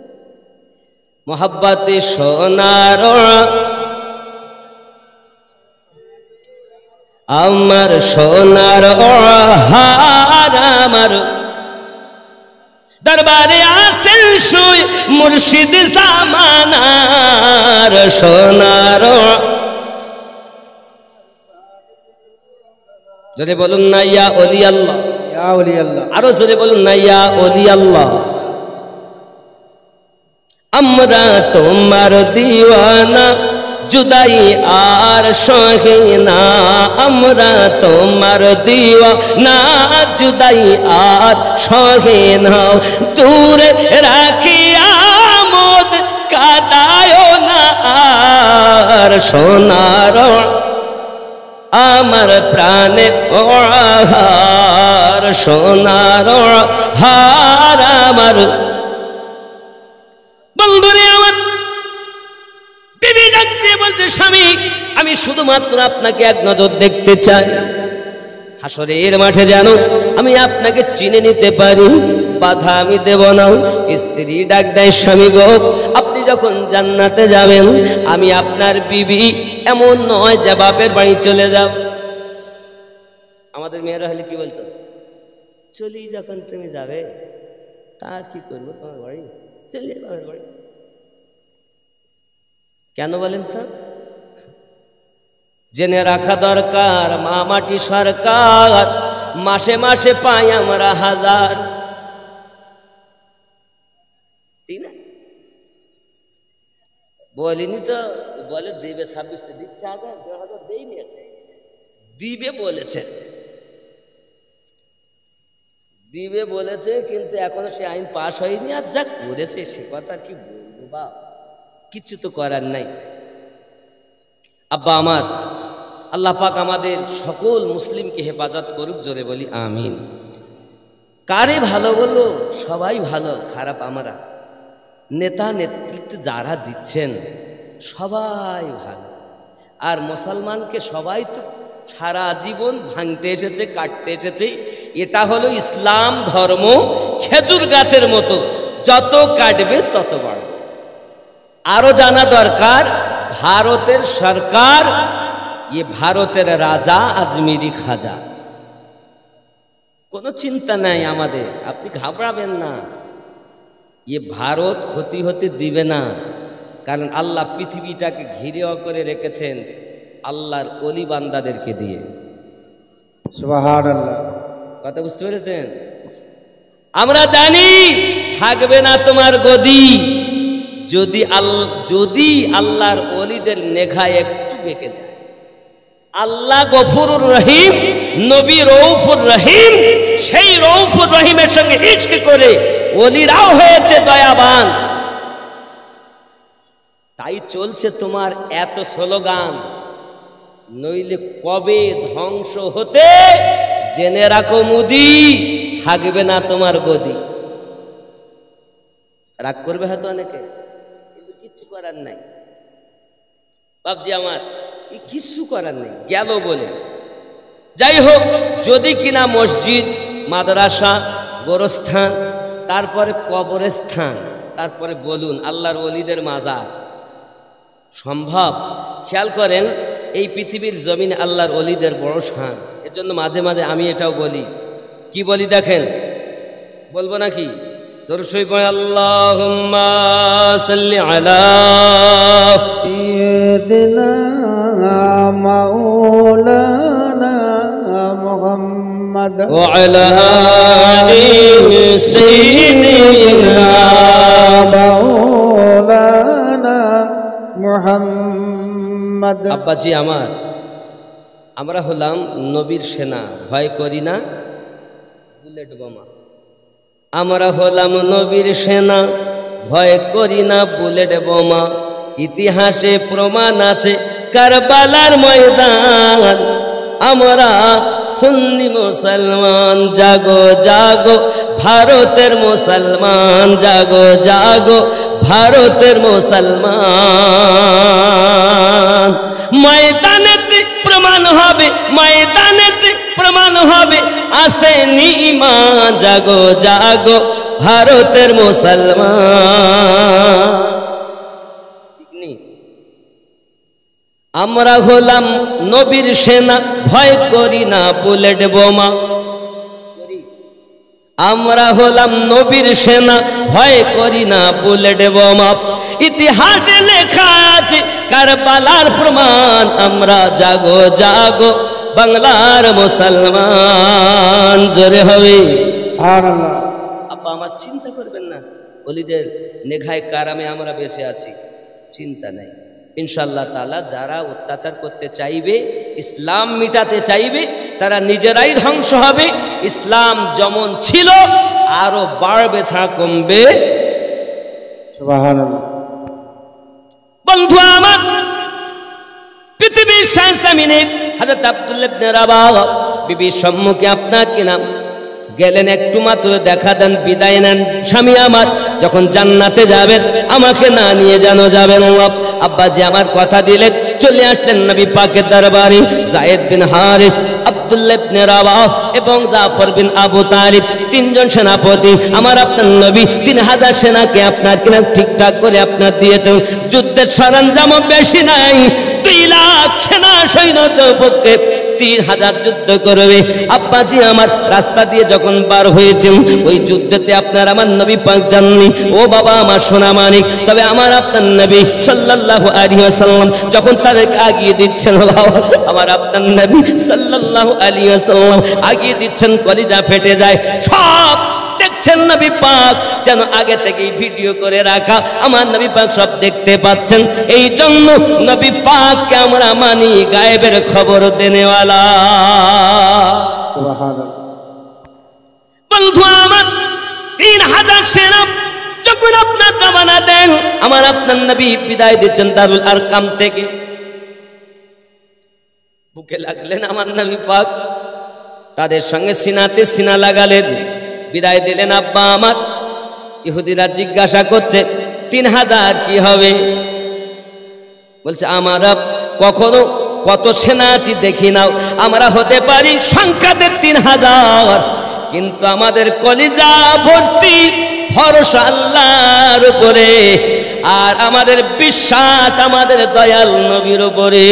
মোহাব্বতে সোনার আমার, সোনার হার আমার দরবারে আছেন শুই মুর্শিদ জামানার, সোনার যদি বলুন না ইয়া ওলি আল্লাহ, ইয়া ওলি আল্লাহ। আরো জোরে বলুন না ইয়া ওলি আল্লাহ। আমরা তোমার দিওয়ানা जुदाई आर सहे আমরা তোমার दीवाना जुदाई आर सहे दूरे राखिया मोद कादायो ना आर सोनार আমার প্রাণে হার সোনার হার আমার বন্ধুরে আমার বিবি ডাকতে বলছে স্বামী আমি শুধুমাত্র আপনাকে এক নজর দেখতে চাই হাসরের মাঠে যেন আমি আপনাকে চিনে নিতে পারি বাধা আমি দেব না স্ত্রী ডাক দেয় স্বামী গো আপনি যখন জান্নাতে যাবেন আমি আপনার বিবি এমন নয় যে বাপের বাড়ি চলে যাব আমাদের মেয়েরা হলে কি বলতো চলি যখন তুমি যাবে তার কি করবো তোমার বাড়ি চলে বাপের বাড়ি কেন বলেন তো জেনে রাখা দরকার মা মাটি সরকার মাসে মাসে পাই আমরা হাজার ঠিক না বলিনি তো বলে দেবে 26 দিচ্ছে হাজার 1000 দেয়নি দিবে বলেছে দিবে বলেছে কিন্তু এখনো সে আইন পাশ হয়নি আর যা করেছে সে কথা আর কি বলবো বা কিছু তো করার নাই আব্বা আমার আল্লাহ পাক আমাদের সকল মুসলিমকে হেফাজত করুক জোরে বলি আমিন কারে ভালো বলো সবাই ভালো খারাপ আমরা নেতা নেতৃত্ব যারা দিচ্ছেন সবাই ভালো আর মুসলমানকে সবাই তো সারা জীবন ভাঙতে এসেছে কাটতে এসেছে এটা হলো ইসলাম ধর্ম খেজুর গাছের মতো যত কাটবে তত বাড়বে আরো জানা দরকার ভারতের সরকার ভারতের রাজা আজমিরি খাজা কোনো চিন্তা নাই আমাদের আপনি ঘাবড়াবেন না ভারত ক্ষতি হতে দিবে না কারণ আল্লাহ পৃথিবীটাকে ঘিরে করে রেখেছেন আল্লাহর ওলি বান্দাদেরকে দিয়ে সুবহানাল্লাহ কথা বুঝতে পেরেছেন আমরা জানি থাকবে না তোমার গদি যদি আল্লাহর ওলিদের নেখায় একটু বেঁকে যায় আল্লাহ গফুরুর রহিম, নবী রউফুর রহিম। সেই রউফুর রহিমের সঙ্গে ইশক করে ওলিরাও হয়েছে দয়াবান। তাই চলছে তোমার এত স্লোগান, নইলে কবে ধ্বংস হতে জেনে রাখো মুদি, থাকবে না তোমার গদি। রাগ করবে হয়তো অনেকে, কিন্তু কিচ্ছু করার নাই বাবজি আমার, কিছু করার নেই, গেল বলে। যাই হোক, যদি কিনা মসজিদ, মাদ্রাসা, গোরস্থান, তারপরে কবরস্থান, তারপরে বলুন আল্লাহর ওলিদের মাজার সম্ভব। খেয়াল করেন, এই পৃথিবীর জমিনে আল্লাহর ওলিদের বড় শান। এর জন্য মাঝে মাঝে আমি এটাও বলি, কি বলি দেখেন, বলবো নাকি? দরুদ শরীফ পড়ে, আল্লাহুম্মা সাল্লি আলা সাইয়্যিদিনা মাওলানা মুহাম্মদ ওয়া আলা আলি সাইয়্যিদিনা মাওলানা মুহাম্মদ। আব্বাজি আমার, আমরা হলাম নবীর সেনা, ভয় করি না বুলেট বোমা। আমরা হলাম নবীর সেনা, ভয় করি না বুলেট বোমা। ইতিহাসে প্রমাণ আছে কারবালার ময়দান। আমরা সুন্নি মুসলমান, জাগো জাগো ভারতের মুসলমান, জাগো জাগো ভারতের মুসলমান। ময়দানেতে প্রমাণ হবে, ময়দানেতে প্রমাণ হবে, আসেনি ঈমান, জাগো জাগো ভারতের মুসলমান। আমরা হলাম নবীর সেনা, ভয় করি না বুলেট বোমা। আমরা হলাম নবীর সেনা, ভয় করি না বুলেট বোমা। ইতিহাসে লেখা আছে কারবালার প্রমাণ। আমরা জাগো জাগো বাংলার মুসলমান। জোরে হবে সুবহানাল্লাহ। আব্বা আমার, চিন্তা করবেন না, ওলিদের নেঘায় কারামে আমরা বেঁচে আছি, চিন্তা নাই। ইনশাআল্লাহ তাআলা যারা অত্যাচার করতে চাইবে, ইসলাম মিটাতে চাইবে, তারা নিজেরাই ধ্বংস হবে। ইসলাম যেমন ছিল আরো বাড়বে, ছাড়া কমবে। সুবহানাল্লাহ। বন্ধু আমার, পৃথিবীর শেষ জমিনে হযরত আব্দুল্লাহ ইবনে রাবাহ বিবির সম্মুখে আপনার কি নাম গেলেন, একটু মাত্র দেখা দেন, বিদায় নেন। স্বামী আমার যখন জান্নাতে যাবেন, আমাকে না নিয়ে যেন যাবেন। আব্বাজি আমার কথা দিলে চলে আসলেন নবী পাকের দরবারে। যায়েদ বিন হারিস, আব্দুল্লাহ ইবনে রাবাহ এবং জাফর বিন আবু তালিব, তিনজন সেনাপতি। আমার আপনার নবী 3000 সেনাকে আপনার কিনা ঠিকঠাক করে আপনার দিয়েছেন। যুদ্ধের সরঞ্জামও বেশি নাই, 2 লাখ সেনা সৈন্যদের পক্ষে 3000 যুদ্ধ করবে। আব্বাজি আমার রাস্তা দিয়ে যখন বার হয়েছেন, ওই যুদ্ধতে আপনার আমার নবী পাক জাননি। ও বাবা আমার সোনা মানিক, তবে আমার আপনার নবী সাল্লাল্লাহু আলাইহি ওয়াসাল্লাম যখন তাদেরকে আগিয়ে দিচ্ছেন, বাবা আমার আপনার নবী সাল্লাল্লাহু আলাইহি ওয়াসাল্লাম আগিয়ে দিচ্ছেন, কলিজা ফেটে যায়। সব দেখছেন নবী পাক, যেন আগে থেকেই ভিডিও করে রাখা। আমার নবী পাক সব দেখতে পাচ্ছেন। এই জন্য নবী পাককে আমরা মানি গায়েবের খবর দেনেওয়ালা। সুবহানাল্লাহ। বন্ধু আমার, 3000 সেনা যখন আপনার রওনা দেন, আমার আপনার নবী বিদায় দিচ্ছেন দারুল আরকাম থেকে। বুকে লাগলেন আমার নবী পাক, তাদের সঙ্গে সিনাতে সিনা লাগালেন, বিদায় দিলেন। আব্বা আমার, ইহুদিরা জিজ্ঞাসা করছে 3000 কি হবে? বলছে আমরা কখনো কত সেনা আছি দেখি নাও, আমরা হতে পারি সংখ্যাতে 3000, কিন্তু আমাদের কলিজা ভর্তি ভরসা আল্লাহর উপরে, আর আমাদের বিশ্বাস আমাদের দয়াল নবীর উপরে।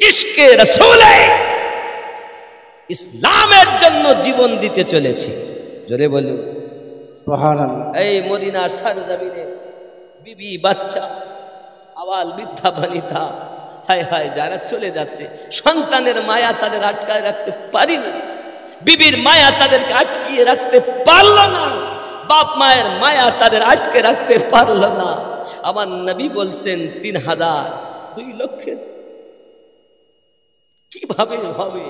ইশকে রাসূলে ইসলামের জন্য জীবন দিতে চলেছি। জোরে বলুন সুবহানাল্লাহ। এই মদিনার সরজমিনে বিবি, বাচ্চা, আওয়াল, বৃদ্ধা, বনিতা, হায় হায় যারা চলে যাচ্ছে, সন্তানের মায়া তাদের আটকায় রাখতে পারিনি, বিবির মায়া তাদেরকে আটকিয়ে রাখতে পারল না, বাপ মায়ের মায়া তাদের আটকে রাখতে পারল না। আমার নবী বলছেন 3000, 2 লক্ষের কিভাবে হবে?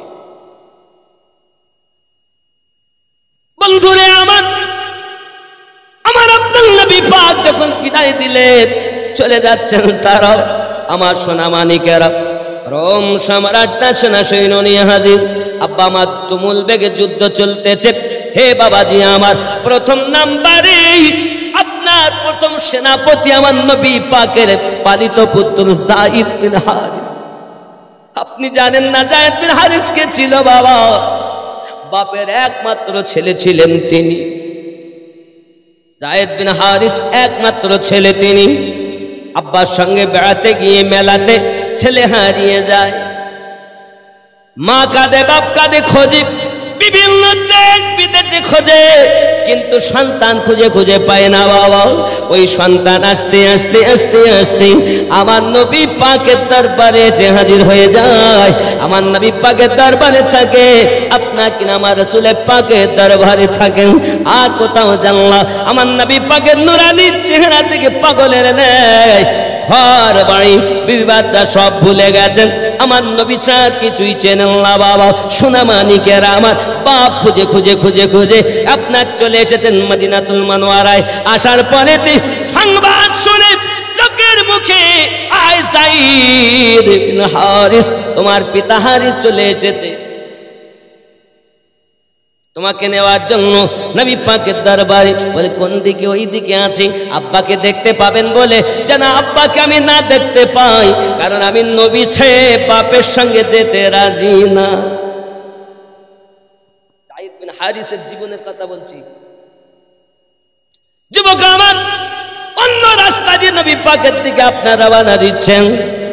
বন্ধুরে আমার, আমার আপনার নবী পাক যখন বিদায় দিলেন, চলে যাচ্ছেন তারাও, আমার সোনা মানিকেরা, রোম সম্রাটটা সেনা সৈন্য নিয়ে হাজির। আব্বা আমার তুমুল বেগে যুদ্ধ চলতেছে। হে বাবাজি আমার, প্রথম নাম্বারে আপনার প্রথম সেনাপতি আমার নবী পাকের পালিত পুত্র যায়েদ বিন হারিস। আপনি জানেন না যায়েদ বিন হারিস কে ছিল? বাবা, বাপের একমাত্র ছেলে ছিলেন তিনি। যায়েদ বিন হারিস একমাত্র ছেলে তিনি। আব্বার সঙ্গে বেড়াতে গিয়ে মেলাতে ছেলে হারিয়ে যায়। মা কাঁদে, বাপ কাঁদে, খোঁজে বিভিন্ন দেশ বিদেশে খোঁজে, কিন্তু সন্তান খুঁজে খুঁজে পায় না বাবা। ওই সন্তান আস্তে আস্তে আস্তে আস্তে আমার নবী পাকের দরবারে এসে হাজির হয়ে যায়। আমার নবী পাকের দরবারে থাকে, আপনার কিনা আমার রাসূলের পাকের দরবারে থাকেন। আর কোথাও জানলা আমার নবী পাকের নুরানি চেহারা থেকে পাগলের নেয়। ঘর বাড়ি বিবি বাচ্চা সব ভুলে গেছেন। আমার নবী চাঁদ কিছুই চেনেন না বাবা। সোনা মানিকেরা আমার, বাপ খুঁজে খুঁজে খুঁজে খুঁজে আপনার চলে এসেছেন মদিনাতুল মুনাওয়ারায়। আসার পরে সংবাদ শুনে লোকের মুখে, আয় যায়েদ বিন হারিস, তোমার পিতা হারিস চলে এসেছে তোমাকে নেওয়ার জন্য নবী পাকের দরবারে। বলে কোন দিকে? ওই দিকে আছে। আব্বাকে দেখতে পাবেন বলে, যেন আব্বাকে আমি না দেখতে পাই, কারণ আমি নবী ছেড়ে বাপের সঙ্গে যেতে রাজি না। যায়েদ বিন হারিসের জীবনের কথা বলছি। যুবক আমার, অন্য রাস্তা দিয়ে নবী পাকের দিকে আপনার রওনা দিচ্ছেন।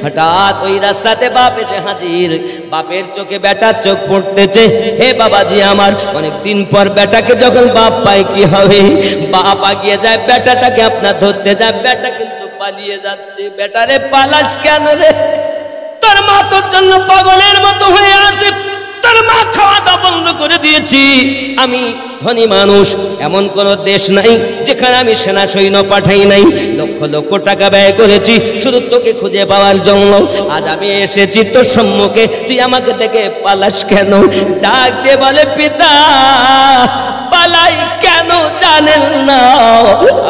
হঠাৎ ওই রাস্তাতে বাপ এসে হাজির। বাপের চোখে বেটার চোখ পড়তেছে। হে বাবাজি আমার, অনেক দিন পর বেটাকে যখন বাপ পায় কি হবে? বাপ আগিয়ে যায়, বেটাটাকে আপনার ধরতে যায়, বেটা কিন্তু পালিয়ে যাচ্ছে। বেটারে পালাস কেন রে? তোর মা তোর জন্য পাগলের মতো হয়ে আছে। তোর মা খাওয়া দাওয়া বন্ধ করে দিয়েছি। আমি ধনী মানুষ, এমন কোন দেশ নাই যেখানে আমি সেনা সৈন্য পাঠাই নাই। লক্ষ লক্ষ টাকা ব্যয় করেছি শুধু তোকে খুঁজে পাওয়ার জন্য। আজ আমি এসেছি তোর সম্মুখে, তুই আমাকে দেখে পালাস কেন? ডাক দিয়ে বলে, পিতা পালাই কেন জানেন না?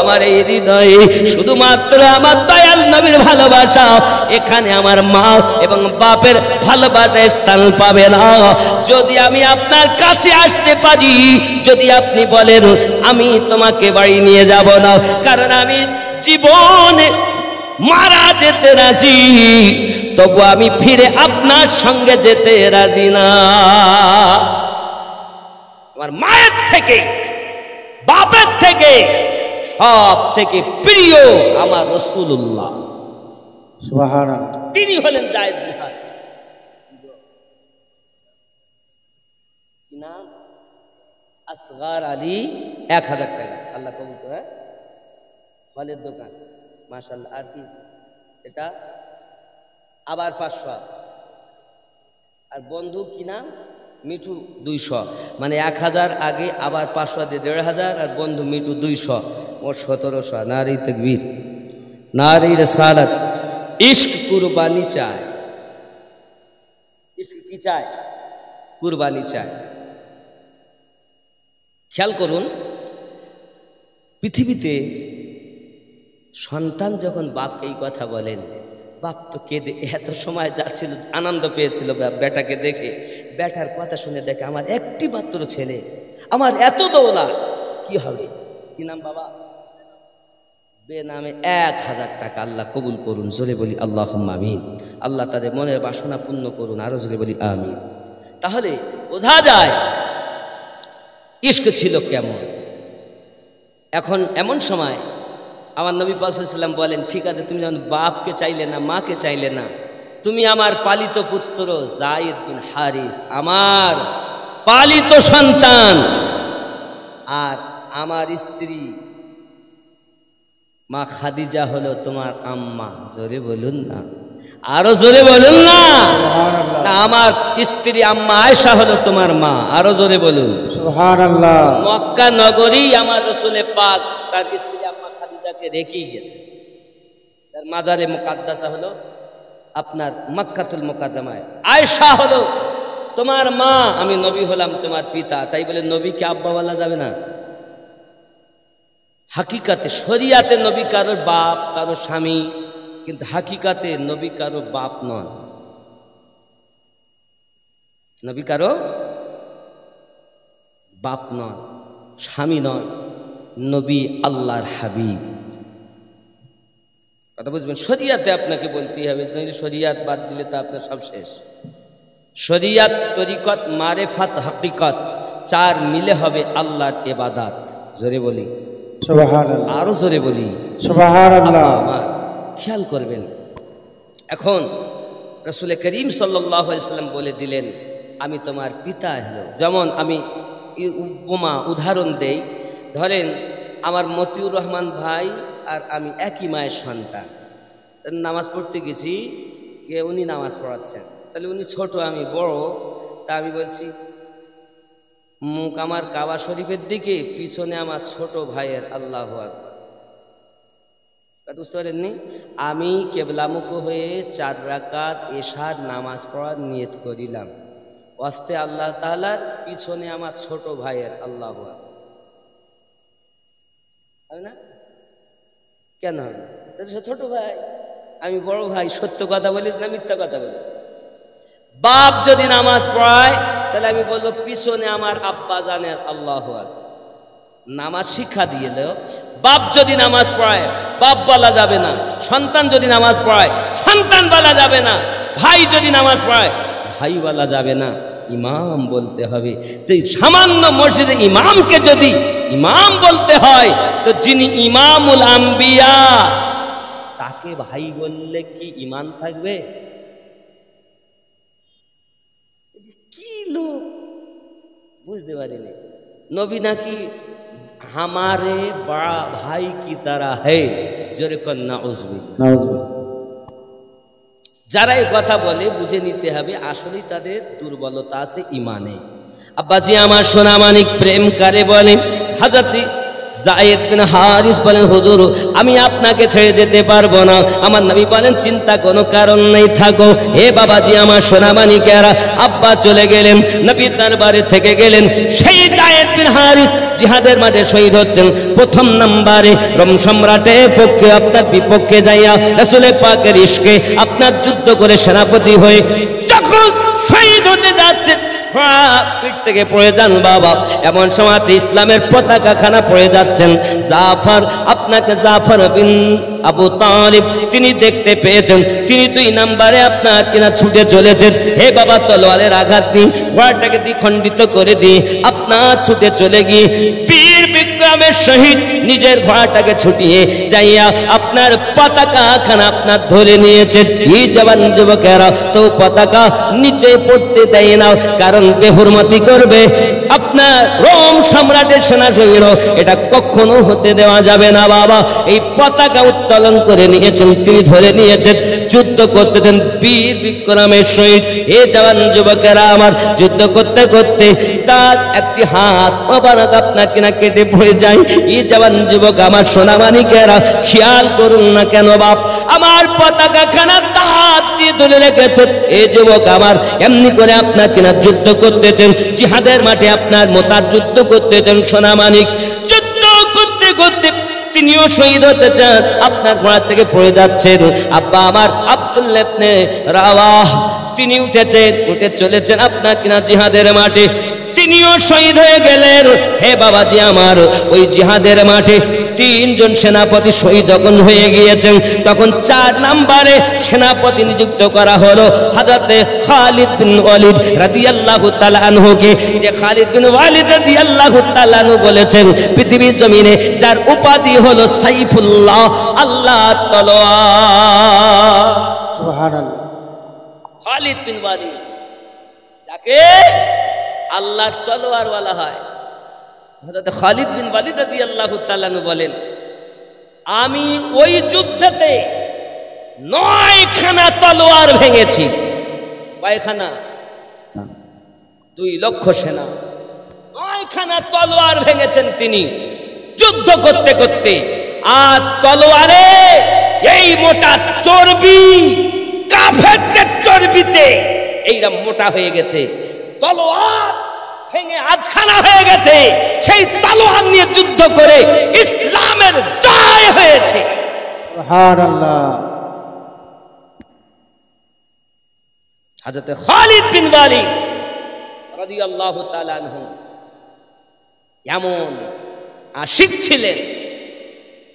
আমার এই হৃদয়ে শুধুমাত্র আমার দয়াল নবীর ভালোবাসা। এখানে আমার মা এবং বাপের ভালোবাসা স্থান পাবে না। যদি আমি আপনার কাছে আসতে পারি, যদি আপনি বলেন আমি তোমাকে বাড়ি নিয়ে যাব না, কারণ আমি জীবনে মারা যেতে রাজি, তবু আমি ফিরে আপনার সঙ্গে যেতে রাজি না। আমার মায়ের থেকে, বাপের থেকে, সব থেকে প্রিয় আমার রাসূলুল্লাহ। সুবহানাল্লাহ। তিনি হলেন যায়েদ বিন হারিস। কি নাম? আসগার আলী। 1000 টাকা। আল্লাহ কবুল করে। ফলের দোকান, মাশাআল্লাহ। আর কি এটা? আবার 500। আর বন্ধু কি নাম? মিঠু 200। মানে 1000 আগে আবার 500 দিয়ে 1500, আর বন্ধু মিঠু 200, মোট 1700। নারী তাকবীর, নারী রিসালাত। ইশক কুরবানি চায়। ইশক কি চায়? কুরবানি চায়। খেয়াল করুন, পৃথিবীতে সন্তান যখন বাপকে এই কথা বলেন, বাপ তো কেঁদে, এত সময় যাচ্ছিল, আনন্দ পেয়েছিল বেটাকে দেখে। বেটার কথা শুনে দেখে আমার একটি মাত্র ছেলে, আমার এত দৌলা, কি হবে? কি নাম বাবা? বেনামে 1000 টাকা। আল্লাহ কবুল করুন। জোরে বলি আল্লাহুম্মা আমিন। আল্লাহ তাদের মনের বাসনা পূর্ণ করুন। আরো জোরে বলি আমিন। তাহলে বোঝা যায় ইশক ছিল কেমন। এখন এমন সময় আমার নবী পাক সাল্লাল্লাহু আলাইহি ওয়াসাল্লাম বলেন, ঠিক আছে, তুমি যখন বাপকে চাইলে না, মাকে চাইলে না, তুমি আমার পালিত পুত্র যায়েদ বিন হারিস, আমার পালিত সন্তান, আর আমার স্ত্রী মা খাদিজা হলো তোমার আম্মা। জোরে বলুন না, আরো জোরে বলুন না। আমার স্ত্রী আম্মা আয়েশা হলো তোমার মা। আরো জোরে বলুন সুবহানাল্লাহ। মক্কা নগরী আমার রাসূলে পাক তার স্ত্রী আম্মা খাদিজাকে রেখেই গেছে। তার মাজারে মুকাদ্দাসা হলো আপনার মক্কাতুল মুকাদ্দামায় আয়েশা হলো তোমার মা, আমি নবী হলাম তোমার পিতা, তাই বলে নবীকে আব্বা বলা যাবে না। হাকিকাতে শরিয়াতে নবী কারোর বাপ, কারো স্বামী, কিন্তু হাকিকাতে নবী কারো বাপ নন, নবী কারো বাপ নন, স্বামী নন, নবী আল্লাহর হাবিব। কথা বুঝবেন? শরিয়াতে আপনাকে বলতেই হবে, শরিয়াত বাদ দিলে তো আপনার সব শেষ। শরিয়াত, তরিকত, মারেফাত, হাকিকত চার মিলে হবে আল্লাহর ইবাদত। জোরে বলি সুবহানাল্লাহ, আরো জোরে বলি সুবহানাল্লাহ। আমার খেয়াল করবেন, এখন রাসূল করিম সাল্লাল্লাহু আলাইহি সাল্লাম বলে দিলেন আমি তোমার পিতা হলো। যেমন আমি উপমা উদাহরণ দেই, ধরেন আমার মতিউর রহমান ভাই আর আমি একই মায়ের সন্তান, নামাজ পড়তে গেছি, উনি নামাজ পড়াচ্ছেন, তাহলে উনি ছোট আমি বড়, তা আমি বলছি মুখ আমার কাবা শরীফের দিকে, পিছনে আমার ছোট ভাইয়ের আল্লাহু আকবার। বুঝতে পারেননি? আমি কেবলামুখ হয়ে 4 রাকাত এশার নামাজ পড়ার নিয়ত করিলাম, ওয়াস্তে আল্লাহ তাআলার, পিছনে আমার ছোট ভাইয়ের আল্লাহু আকবার। হয় না? কেন হবে না? সে ছোট ভাই, আমি বড় ভাই, সত্য কথা বলেছি না মিথ্যা কথা বলেছি? বাপ যদি নামাজ পড়ায় তাহলে আমি বলবো পিছনে আমার আব্বা জানের আল্লাহু আকবার। নামাজ শিক্ষা দিয়ে দাও। বাপ যদি নামাজ পড়ায় বাপ বলা যাবে না, সন্তান যদি নামাজ পড়ায় সন্তান বলা যাবে না, ভাই যদি নামাজ পড়ায় ভাই বলা যাবে না, ইমাম বলতে হবে। তো সামান্য মসজিদে ইমামকে যদি ইমাম বলতে হয়, তো যিনি ইমামুল আম্বিয়া তাকে ভাই বললে কি ঈমান থাকবে? কি লোক বুঝতে পারিনি। নবী নাকি हमारे बड़ा भाई की तरह है, जोरे को नाउजुबिल्लाह। যারা এই কথা বলে বুঝে নিতে হবে আসলেই তাদের দুর্বলতা আছে ঈমানে। আব্বাজি আমার সোনা মানিক প্রেম করে বলেন, হযরত যায়েদ বিন হারিস বলেন হুজুর আমি আপনাকে ছেড়ে যেতে পারবো না। আমার নবী বলেন চিন্তা কোনো কারণ নেই, থাকো। হে বাবাজি আমার সোনা মানিকেরা, আব্বা চলে গেলেন, নবী দরবারে থেকে গেলেন। সেই যায়েদ বিন হারিস জিহাদের মাঠে শহীদ হচ্ছেন। প্রথম নম্বরে রোম সম্রাটের পক্ষে আপনার বিপক্ষে যাইয়া রাসূল পাকের ইশকে আপনার যুদ্ধ করে সেনাপতি হয়ে যখন শহীদ হতে যাচ্ছেন, পিঠ থেকে পড়ে যান বাবা। এমন সময় ইসলামের পতাকা খানা পড়ে যাচ্ছেন। জাফর, আপনাকে জাফর বিন আবু তালিব তিনি দেখতে পেয়েছেন, তিনি 2 নম্বরে আপনার কিনা ছুটে চলেছেন। হে বাবা তলোয়ারের আঘাত দিন, ঘোড়াটাকে দ্বিখণ্ডিত করে দিন। আপনার ছুটে চলে গিয়ে বীর বিক্রমের সহিত নিজের ঘোড়াটাকে ছুটিয়ে যাইয়া আপনার পতাকা খানা আপনার ধরে নিয়েছেন। এই জওয়ান যুবকেরা তো পতাকা নিচে পড়তে দেয় না, কারণ বেহুরমতি করবে আপনার রোম সম্রাটের সেনা সৈন্য, এটা কখনো হতে দেওয়া যাবে না বাবা। এই পতাকা উত্তোলন করে নিয়েছেন, তিনি ধরে নিয়েছেন, যুদ্ধ করতেছেন বীর বিক্রমের সহিত। এ জওয়ান যুবকেরা আমার যুদ্ধ করতে করতে তার একটি হাত মোবারক আপনার কিনা কেটে পড়ে যায়। এই জওয়ান যুবক আমার সোনামানিকেরা খেয়াল করুন না কেন বাপ, আমার পতাকা খানা তার দিয়ে ধরে রেখেছেন। এই যুবক আমার এমনি করে আপনার কিনা যুদ্ধ করতেছেন, জিহাদের মাঠে আপনার মোতার যুদ্ধ করতেছেন। সোনামানিক যুদ্ধ করতে করতে তিনিও শহীদ হতে চান, আপনার ঘোড়া থেকে পড়ে যাচ্ছেন। আব্বা আমার আব্দুল্লাহ ইবনে রাওয়াহ তিনি উঠে চলেছেন আপনার কিনা জিহাদের মাঠে, তিনিও শহীদ হয়ে গেলেন। হে বাবাজি আমার, ওই জিহাদের মাঠে 3 জন সেনাপতি শহীদ যখন হয়ে গিয়েছেন, তখন 4 নম্বরে সেনাপতি নিযুক্ত করা হলো হযরত খালিদ বিন ওয়ালিদ রাদিয়াল্লাহু তাআলা আনহুকে। যে খালিদ বিন ওয়ালিদ রাদিয়াল্লাহু তাআলা আনহু বলেছেন পৃথিবীর জমিনে যার উপাধি হলো সাইফুল্লাহ, আল্লাহর তলোয়ার। সুবহানাল্লাহ। খালিদ বিন ওয়ালিদ যাকে আল্লাহর তলোয়ার বলা হয়। হযরত খালিদ বিন ওয়ালিদ রাদিয়াল্লাহু তাআলা আনহু বলেন, আমি ওই যুদ্ধেতে 9 খানা তলোয়ার ভেঙেছি। কয়খানা? 2 লক্ষ সেনা 9 খানা তলোয়ার ভেঙেছেন তিনি যুদ্ধ করতে করতে। আর তলোয়ারে এই মোটা চর্বি কাফেরদের চর্বিতে এইরা মোটা হয়ে গেছে, তলোয়ার ভেঙে আধখানা হয়ে গেছে, সেই তলোয়ার নিয়ে যুদ্ধ করে ইসলামের জয় হয়েছে। সুবহানাল্লাহ। হযরত খালিদ বিন ওয়ালিদ রাদিয়াল্লাহু তাআলা আনহু এমন আশিক ছিলেন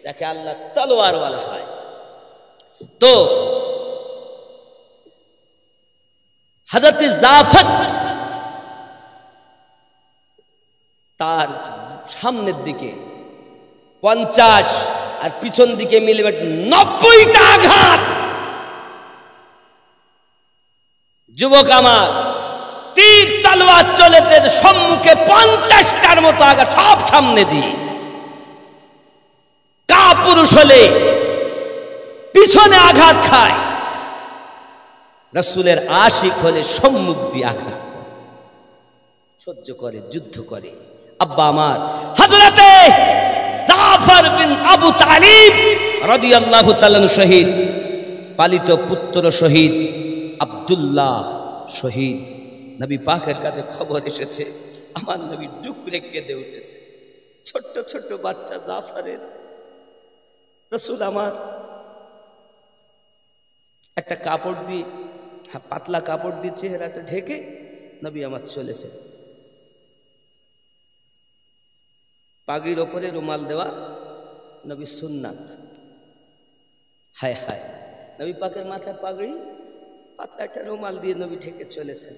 যাকে আল্লাহ তলোয়ার বলা হয়। তো হযরত জাফর তার সামনের দিকে 50 আর পিছন দিকে মিলে 90টা আঘাত। যুবক আমার, তীর তলোয়ার চলেতে সম্মুখে 50টার মতো আঘাত, সব সামনে দিয়ে। কাপুরুষ হলে পিছনে আঘাত খায়, রাসূলের আশিক হলে সম্মুখ দিয়ে আঘাত করে, সহ্য করে, যুদ্ধ করে। আব্বা আমার হযরতে জাফর বিন আবু তালিব রাদিয়াল্লাহু তাআলা শহীদ, পালিত পুত্র শহীদ, আব্দুল্লাহ শহীদ। নবী পাকের কাছে খবর এসেছে, আমার নবী ডুকরে কেঁদে উঠেছে। ছোট্ট ছোট্ট বাচ্চা জাফরের। রাসূল আমার একটা কাপড় দিয়ে, পাতলা কাপড় দিয়ে চেহারাটা ঢেকে নবী আমার চলেছে। পাগড়ির ওপরে রুমাল দেওয়া নবী সুন্নাত। হায় হায়, নবী পাকের মাথায় পাগড়ি, পাতলা একটা রুমাল দিয়ে নবী ঢেকে চলেছেন।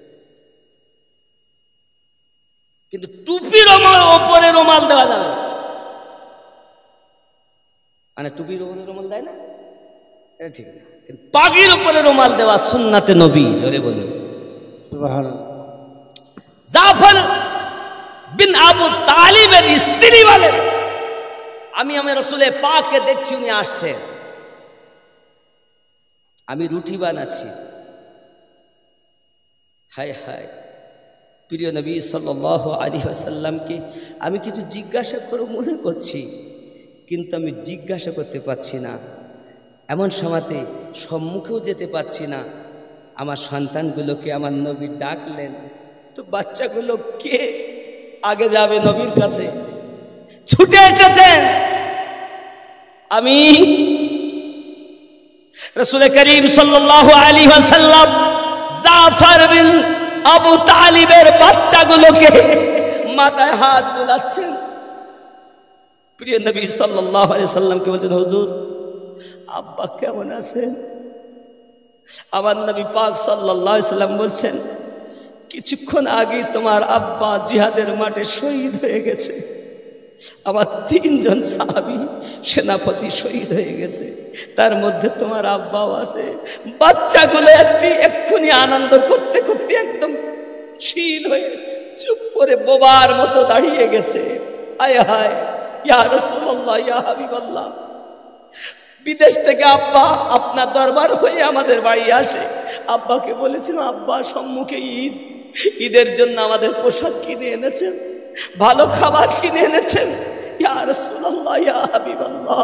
কিন্তু টুপির ওপরে রুমাল দেওয়া যাবে না। মানে টুপির ওপরে রুমাল দেয় না, এটা ঠিক না, কিন্তু পাগড়ির ওপরে রুমাল দেওয়া সুন্নাতে নবী। জোরে বলুন সুবহানাল্লাহ। জাফর বিন আবু তালিবের স্ত্রী বলেন, আমি রাসূলের পাককে দেখছি, উনি আসছেন, আমি রুটি বানাচ্ছি। হায় হায়, প্রিয় নবী সাল্লাল্লাহু আলাইহি ওয়াসাল্লামকে আমি কিছু জিজ্ঞাসা করব মনে করছি, কিন্তু আমি জিজ্ঞাসা করতে পারছি না। এমন সময়তে সম্মুখেও যেতে পারছি না। আমার সন্তানগুলোকে আমার নবী ডাকলেন, তো বাচ্চাগুলো কে আগে যাবে নবীর কাছে? ছুটে এসেছেন। আমি রাসূল করিম সাল্লাল্লাহু আলাইহি ওয়াসাল্লাম জাফর বিন আবু তালিবের বাচ্চাগুলোকে মাথায় হাত বুলাচ্ছেন। প্রিয় নবী সাল্লাল্লাহু আলাইহি ওয়াসাল্লামকে বলছেন, হুজুর আব্বা কেমন আছেন? আমার নবী পাক সাল্লাল্লাহু আলাইহি ওয়াসাল্লাম বলছেন, কিছুক্ষণ আগে তোমার আব্বা জিহাদের মাঠে শহীদ হয়ে গেছে। আমার 3 জন সাহাবী সেনাপতি শহীদ হয়ে গেছে, তার মধ্যে তোমার আব্বাও আছে। বাচ্চাগুলো এক্ষুনি আনন্দ করতে করতে একদম শিল হয়ে চুপ করে বোবার মতো দাঁড়িয়ে গেছে। আয় হায়, ইয়া রাসূলুল্লাহ, ইয়া হাবিবাল্লাহ, বিদেশ থেকে আব্বা আপনার দরবার হয়ে আমাদের বাড়ি আসে। আব্বাকে বলেছিলাম, আব্বা সম্মুখে ঈদ, ঈদের জন্য আমাদের পোশাক কিনে এনেছেন, ভালো খাবার কিনে এনেছেন। ইয়া রাসূলুল্লাহ, ইয়া হাবিবাল্লাহ,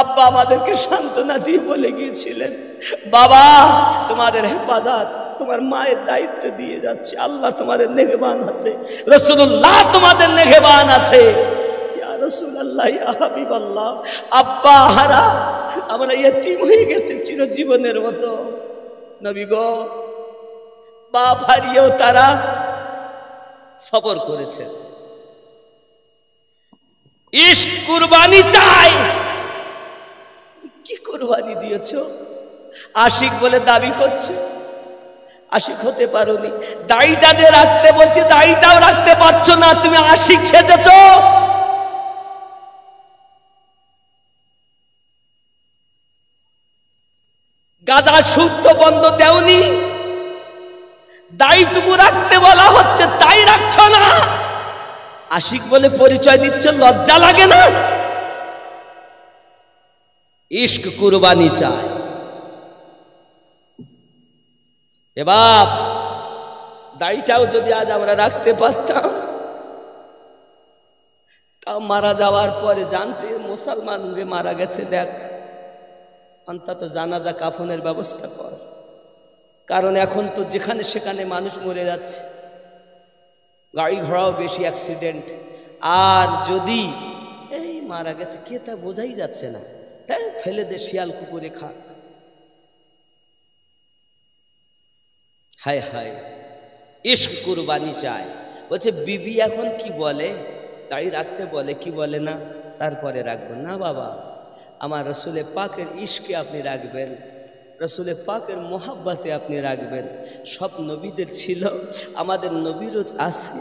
আব্বা আমাদেরকে সান্ত্বনা দিয়ে বলে গিয়েছিলেন, বাবা তোমাদের হেফাজত তোমার মায়ের দায়িত্ব দিয়ে যাচ্ছে, আল্লাহ তোমাদের নেগেবান আছে, রাসূলুল্লাহ তোমাদের নেগেবান আছে। ইয়া রাসূলুল্লাহ, ইয়া হাবিবাল্লাহ, আব্বা হারা আমরা ইতিম হয়ে গেছি চিরজীবনের মতো। নবী গো, বাপ হারিয়েও তারা সবর করেছে। ইশক কুরবানি চাই। কি কুরবানি দিয়েছো? আশিক বলে দাবি করছে, আশিক হতে পারোনি। দাড়িটা যে রাখতে বলছে, দাড়িটাও রাখতে পারছো না, তুমি আশিক সেজেছো। গাঁজা সুদ তো বন্ধ দেওনি, দাড়িটুকু রাখতে বলা হচ্ছে তাই রাখছো না। আশিক বলে পরিচয় দিচ্ছ, লজ্জা লাগে না? ইশক কুরবানি চায়। এ বাপ, দাড়িটাও যদি আজ আমরা রাখতে পারতাম, তাও মারা যাওয়ার পরে জানতে মুসলমান যে মারা গেছে, দেখ অন্তত জানাজা কাফনের ব্যবস্থা কর। কারণ এখন তো যেখানে সেখানে মানুষ মরে যাচ্ছে, গাড়ি ঘোড়াও বেশি, অ্যাক্সিডেন্ট। আর যদি এই মারা গেছে কে তা বোঝাই যাচ্ছে না, হ্যাঁ ফেলে দে, শিয়াল কুকুরে খাক। হায় হায়, ইশক কুরবানি চায়। বলছে বিবি এখন কি বলে, দাড়ি রাখতে বলে কি বলে না, তারপরে রাখবেন না বাবা। আমার রসুলে পাকের ইশকে আপনি রাখবেন, রসুলে পাকের মোহাব্বতে আপনি রাখবেন। সব নবীদের ছিল, আমাদের নবীরও আছে,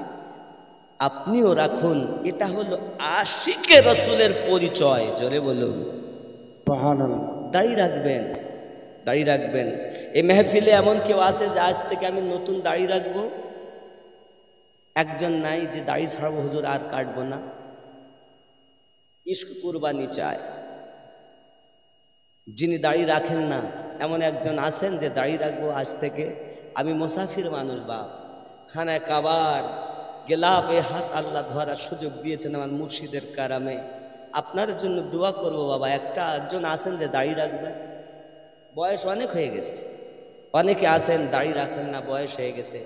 আপনিও রাখুন। এটা হলো আশিকে রসুলের পরিচয়। জোরে বলুন সুবহানাল্লাহ। দাড়ি রাখবেন, দাড়ি রাখবেন। এই মেহফিলে এমন কেউ আছে যে আজ থেকে আমি নতুন দাড়ি রাখবো? একজন নাই যে দাড়ি ছাড়াবো হুজুর আর কাটবো না। ইশক কুরবানি চায়। যিনি দাড়ি রাখেন না এমন একজন আছেন যে দাড়ি রাখবো আজ থেকে, আমি মুসাফির মানুষ বাপ, খানায় কাবার গেলাপে হাত আল্লাহ ধরার সুযোগ দিয়েছেন আমার মুর্শিদের কারামে, আপনার জন্য দোয়া করব বাবা। একজন আছেন যে দাড়ি রাখবেন, বয়স অনেক হয়ে গেছে। অনেকে আছেন দাড়ি রাখেন না, বয়স হয়ে গেছে।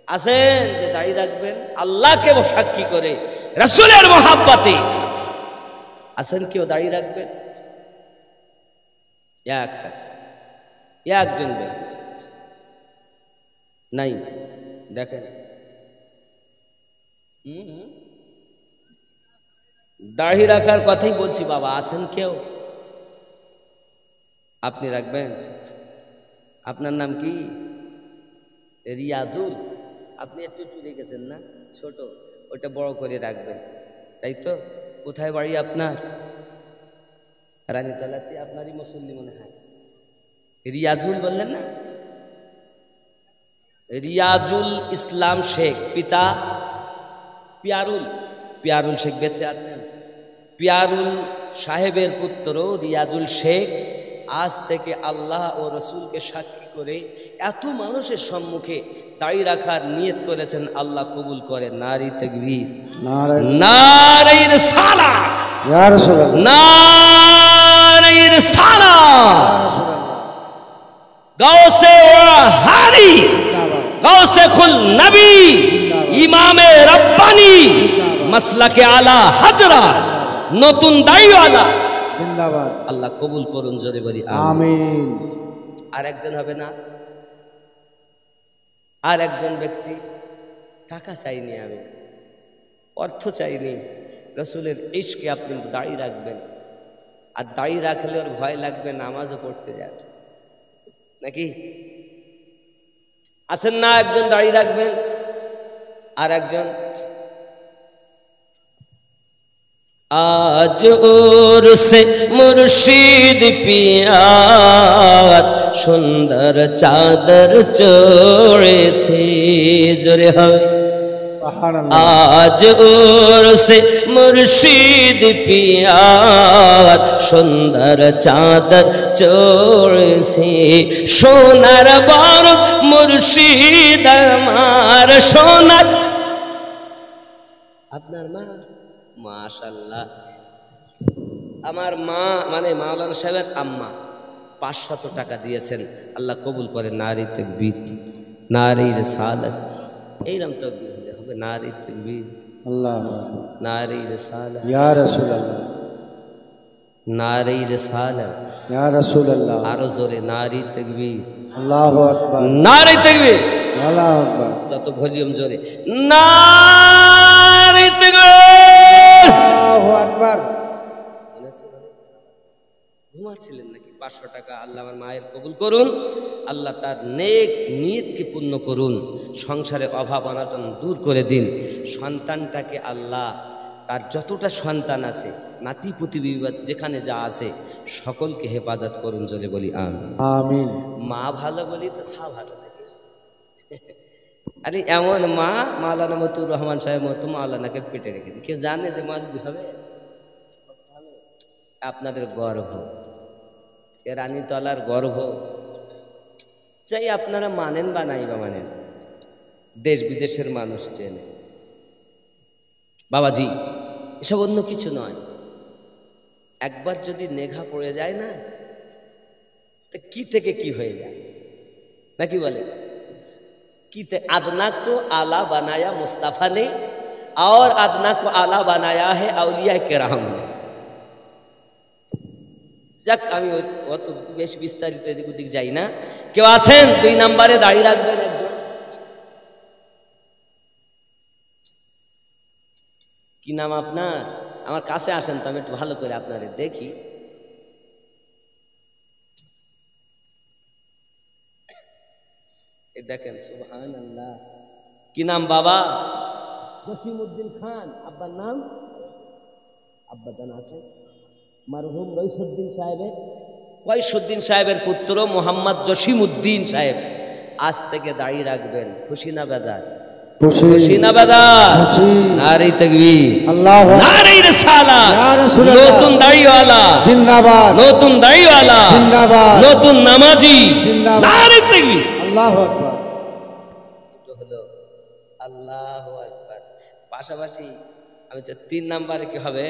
আছেন যে দাড়ি রাখবেন আল্লাহকে সাক্ষী করে, রাসূলের মহাব্বতে। আছেন কেউ দাড়ি রাখবেন? একজন ব্যক্তি চাচ্ছে নাই, দেখেন দাড়ি রাখার কথাই বলছি বাবা। আছেন কেউ? আপনি রাখবেন? আপনার নাম কি? রিয়াদুল। আপনি একটু চুলে গেছেন না, ছোট, ওটা বড় করে রাখবেন, তাই তো? কোথায় বাড়ি আপনার? রানীতলাতে। আপনারই মুসল্লি মনে হয়। রিয়াজুল বললেন না? রিয়াজুল ইসলাম শেখ, পিতা পিয়ারুল। পিয়ারুল শেখ বেঁচে আছেন? পিয়ারুল সাহেবের পুত্র রিয়াজুল শেখ আজ থেকে আল্লাহ ও রসুলকে সাক্ষী করে এত মানুষের সম্মুখে দাড়ি রাখার নিয়ত করেছেন, আল্লাহ কবুল করে। নারী তাকবীর, নারী রিসালাত, ইয়া রাসূলুল্লাহ, নারী রিসালাত। গাউসে হারি, গাউসে খুল নবী, ইমামে রব্বানি, মাসলাকে আলা হাজরা, নতুন দাড়িওয়ালা জিন্দাবাদ। আল্লাহ কবুল করুন, জোরে বলি আমিন। আর একজন হবে না? আর একজন ব্যক্তি, টাকা চাইনি আমি, অর্থ চাইনি, রসুলের ইশকে আপনি দাড়ি রাখবেন। আর দাড়ি রাখলে ওর ভয় লাগবে নামাজও পড়তে যায় নাকি? আছেন না একজন দাড়ি রাখবেন? আর একজন আজ ওর সে মুর্শিদ পিয়ার সুন্দর চাদর চড়েছে। জোরে হবে আজ ওর সে মুর্শিদ পিয়ার সুন্দর চাদর চড়েছে। সোনার বার মুর্শিদ আমার সোনার। আপনার মা, মাশাআল্লাহ, আমার মা মানে মাওলানা সাহেবের আম্মা 500 টাকা দিয়েছেন, আল্লাহ কবুল করে। নারী তাকবীর, নারী রিসালাত। এইরকম তাকবীর হলে হবে। নারী তাকবীর, আল্লাহু নারী রিসালাত, ইয়া রাসূলুল্লাহ, নারী রিসালাত, ইয়া রাসূলুল্লাহ। আরো জোরে নারী তাকবীর, আল্লাহু আকবার, নারী তাকবীর, আল্লাহু আকবার। যত ভলিউম জোরে নারী তাকবীর, আল্লাহু আকবার। ঘুমাচ্ছিলেন নাকি? 500 টাকা। আল্লাহ আমার মায়ের কবুল করুন, আল্লাহ তার নেক নিয়তকে পূর্ণ করুন, সংসারে অভাব অনটন দূর করে দিন। সন্তানটাকে আল্লাহ তার যতটা সন্তান আছে, নাতি পুতি বিবাদ যেখানে যা আছে সকলকে হেফাজত করুন, জোরে বলি আমিন। আমিন। মা ভালো বলি তো সা ভালো থাকে। আরে এমন মা মাওলানা মতুর রহমান সাহেব মতো মাওলানাকে পেটে রেখেছে, কেউ জানে যে মালবি হবে? আপনাদের গর্ব, এ রানীতলার গর্ব, চাই আপনারা মানেন বা নাই বা মানেন, দেশ বিদেশের মানুষ চেনে। বাবাজি, এসব অন্য কিছু নয়। একবার যদি নেঘা পড়ে যায় না, তো কি থেকে কি হয়ে যায়। নাকি বলে कि अदना को आला बनाया मुस्तफ़ा ने और अदना को आला बनाया है औलिया किराम ने। যাক আমি অত বেশ বিস্তারিত এদিক ওদিক যাই না। কেউ আছেন 2 নম্বরে দাঁড়িয়ে রাখবেন একজন? কি নাম আপনার? আমার কাছে আসেন তো আমি একটু ভালো করে আপনারে দেখি। দেখেন সুবহানাল্লাহ। কি নাম বাবা? জসিমউদ্দিন খান। আব্বার নাম? আব্বা জানা আছে মরহুম কয়সুদ্দিন সাহেবের, কয়সুদ্দিন সাহেবের পুত্র মোহাম্মদ জসিমউদ্দিন সাহেব। আজ থেকে দাঁড়িয়ে রাখবেন। খুশি না বেদার? খুশি না বেদার? নারে তাকবীর, আল্লাহু আকবার, নারে রিসালাত। ইয়া রাসূলুল্লাহ, নতুন দাড়িওয়ালা জিন্দাবাদ, নতুন দাড়িওয়ালা জিন্দাবাদ, নতুন নামাজি জিন্দাবাদ, নারে তাকবীর, আল্লাহু আকবার। এটা হলো আল্লাহু আকবার। পাশাপাশি আমি 3 নম্বরে কি হবে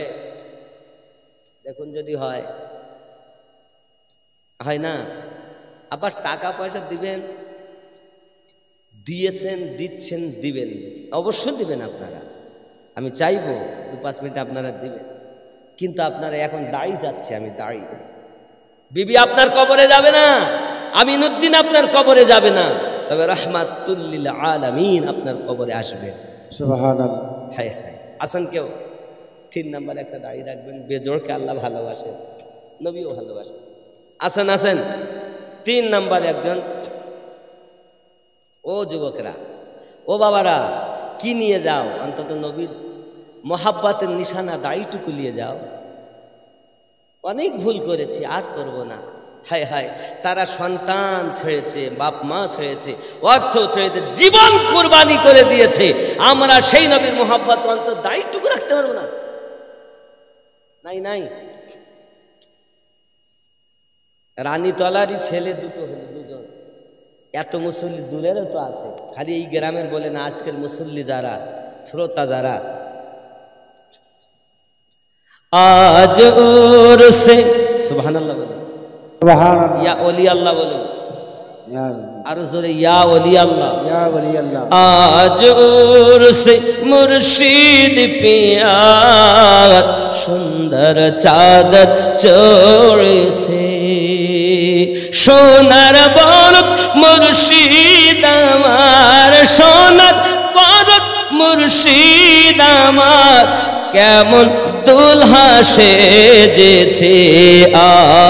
দেখুন, যদি হয় হয় না, আবার টাকা পয়সা দিবেন, দিয়েছেন, দিচ্ছেন, দিবেন, অবশ্যই দিবেন আপনারা। আমি চাইবো 2-5 মিনিট আপনারা দিবেন, কিন্তু আপনারা এখন দাঁড়িয়ে যাচ্ছে। আমি দাঁড়িয়ে, বিবি আপনার কবরে যাবে না, আমিনুদ্দিন আপনার কবরে যাবে না, তবে রাহমাতুল লিল আলামিন আপনার কবরে আসবে। সুবহানাল্লাহ। হায় হায়, আসেন কেউ 3 নম্বরে একটা দাঁড়িয়ে রাখবেন। বেজোড়কে আল্লাহ ভালোবাসেন, নবীও ভালোবাসেন। আসেন আসেন 3 নম্বরে একজন। ও যুবকরা, ও বাবারা, কি নিয়ে যাও? অন্তত নবীর মোহাব্বতের নিশানা দাড়িটুকু নিয়ে যাও। অনেক ভুল করেছি, আর করব না। হায় হায়, তারা সন্তান ছেড়েছে, বাপ মা ছেড়েছে, অর্থ ছেড়েছে, জীবন কুরবানি করে দিয়েছে। আমরা সেই নবীর মোহাব্বত অন্তত দাড়িটুকু রাখতে পারবো না? নাই নাই। রানীতলারই ছেলে দুটো হলো, 2জন। এত মুসল্লি দূরেরও তো আছে, খালি এই গ্রামের বলে না, আজকের মুসল্লি যারা, শ্রোতা যারা। আজ ওর সে সুবহানাল্লাহ বলেন, সুবহানাল্লাহ, ইয়া ওলি আল্লাহ বলেন, আরো জোরে ইয়া ওলি আল্লাহ, ইয়া ওলি আল্লাহ। আজ ওর সে মুর্শিদ পিয়ার সুন্দর চাদর চড়েছে, সোনার বরক মুর্শিদ আমার, সোনার বরক মুর্শিদ আমার, কেমন দুলহা সেজেছে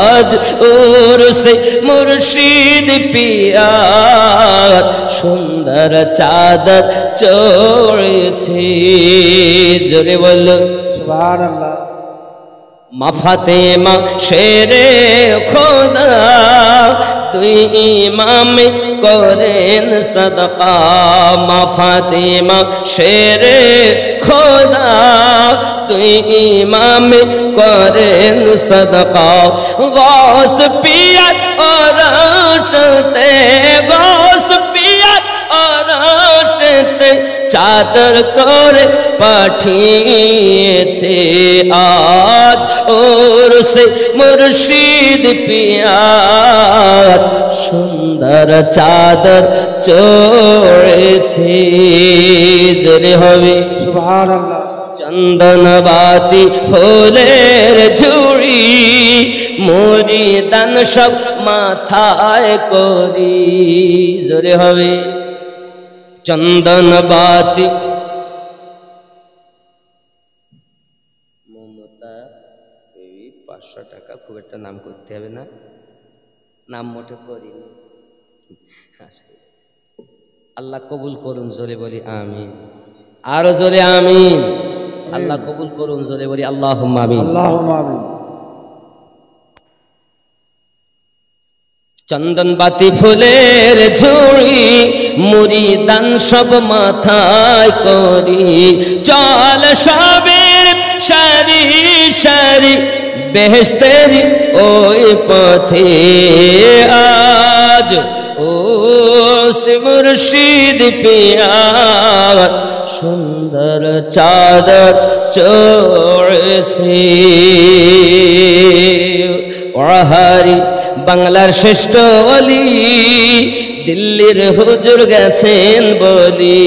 আজ ওর সে মুর্শিদ পিয়ার সুন্দর চাদর চড়েছে। জোরে বলল সুবহানাল্লাহ। মা ফাতেমা শেরে খোদা, 2 ইমামে করেন সদকা। মা ফাতেমা শেরে খোদা, 2 ইমামে করেন সদকা। গৌস পিয়ার অরশতে, গৌস পিয়ার অরশতে চাদর করে পাঠিয়েছে আজ ওর সে মুর্শিদ পিয়ার সুন্দর চাদর চড়েছে। জোরে হবে সুবহানাল্লাহ। চন্দন বাতি ফুলের ঝুড়ি, মুরিদান সব মাথায় করি। জোরে হবে চন্দন বাতি। মমতা 500 টাকা, খুব একটা নাম করতে হবে না, নাম মোটে করিনি। আল্লাহ কবুল করুন, জোরে বলি আমিন। আরো জোরে আমিন। আল্লাহ কবুল করুন, জোরে বলি আল্লাহুম্মা আমিন, আল্লাহুম্মা আমিন। চন্দন বাতি ফুলের ঝুড়ি, মুরিদান সব মাথায় করি, চল সবের সারি সারি বেহেশতের ওই পথে আজ ও সে মুর্শিদ পিয়ার সুন্দর চাদর চড়েছে। ওহারি বাংলার শ্রেষ্ঠ ওলি দিল্লির হুজুর গেছেন বলি।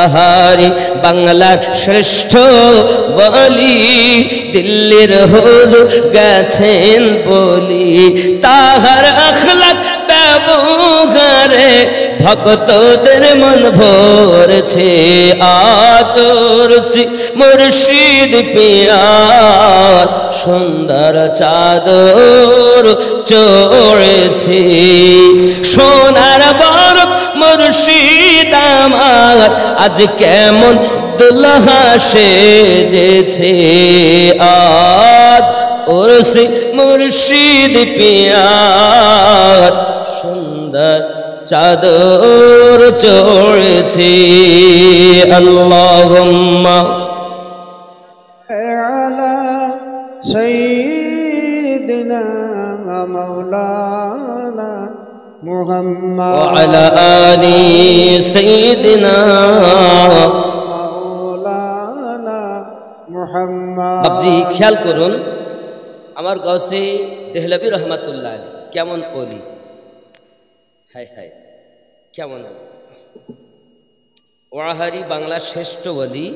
আহারি বাংলার শ্রেষ্ঠ ওলি দিল্লির হুজুর গেছেন বলি। তাহার আখলাক ব্যবহারে ভক্তদের মন ভরেছে। আজ উরছি মুর্শিদ পিয়ার সুন্দর চাদর চড়েছে। সোনার বরত মুর্শিদ আমার আজ কেমন দুলহা সেজেছে। আজ উরছি মুর্শিদ পিয়ার সুন্দর চাদর চড়েছে। আল্লাহুম্মা আলা সাইয়্যিদিনা মাওলানা মুহাম্মদ ওয়া আলা আলি সাইয়্যিদিনা মাওলানা মুহাম্মদ। বাবজি খেয়াল করুন, আমার গৌসে দেহলভী রহমাতুল্লাহ আলাইহি কেমন ওলি, হায় হায় কেমন। ওয়াহারি বাংলার শ্রেষ্ঠ ওলি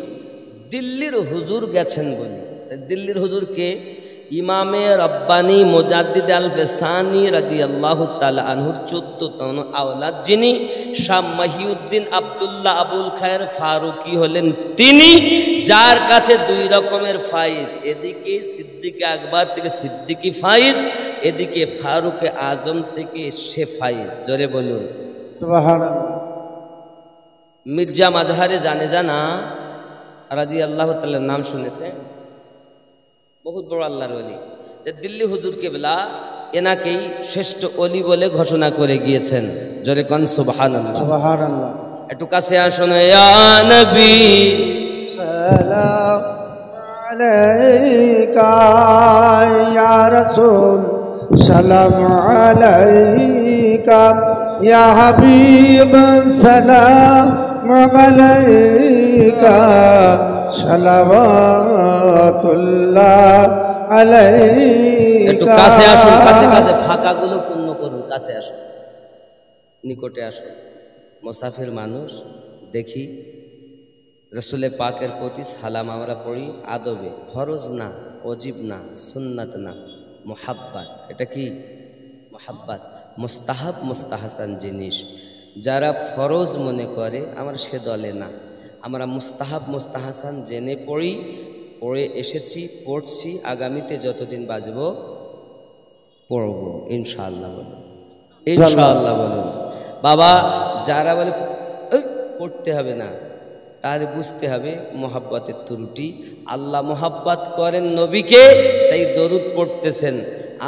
দিল্লির হুজুর গেছেন বলি। দিল্লির হুজুরকে ইমামে রব্বানি মুজাদ্দিদ আল ফেসানি রাদিয়াল্লাহু তাআলা আনহুর 14তম আওলাদ, যিনি শাহ মহিউদ্দিন আব্দুল্লাহ আবুল খায়ের ফারুকি হলেন তিনি, যার কাছে দুই রকমের ফাইজ, এদিকে সিদ্দিকে আকবর থেকে সিদ্দিকি ফাইজ, এদিকে ফারুকে আজম থেকে সে ফাইজ। জোরে বলুন সুবহানাল্লাহ। মির্জা মাজহারে জানেজানা রাদিয়াল্লাহু তাআলার নাম শুনেছে, বহুত বড় আল্লাহর ওলি। যে দিল্লি হুজুর কেবলা এনাকেই শ্রেষ্ঠ ওলি বলে ঘোষণা করে গিয়েছেন। জোরে কোন সুবহানাল্লাহ। সুবহানাল্লাহ। একটু কাছে আসুন। ইয়া নবী সালাম আলাইকা ইয়া রাসূল সালাম আলাইকা ইয়া হাবিব সালাম আলাইকা সালাওয়াতুল্লাহ আলাইকা। একটু কাছে আসুন, কাছে কাছে ফাঁকাগুলো পূর্ণ করুন। কাছে আসুন, নিকটে আসুন। মুসাফির মানুষ দেখি রসুলে পাকের প্রতি সালাম আমরা পড়ি আদবে, ফরজ না, ওয়াজিব না, সুন্নাত না, মুহাব্বাত। এটা কি মুহাব্বাত? মুস্তাহাব মুস্তাহাসান জিনিস। যারা ফরজ মনে করে আমরা সে দলে না, আমরা মুস্তাহাব মুস্তাহাসান জেনে পড়ি, পড়ে এসেছি, পড়ছি, আগামীতে যতদিন বাজব পড়ব ইনশাআল্লাহ। বলুন ইনশাআল্লাহ বলুন। বাবা যারা বলে পড়তে হবে না, তার বুঝতে হবে মোহাব্বতের ত্রুটি। আল্লাহ মোহাব্বত করেন নবীকে, তাই দরুদ পড়তেছেন।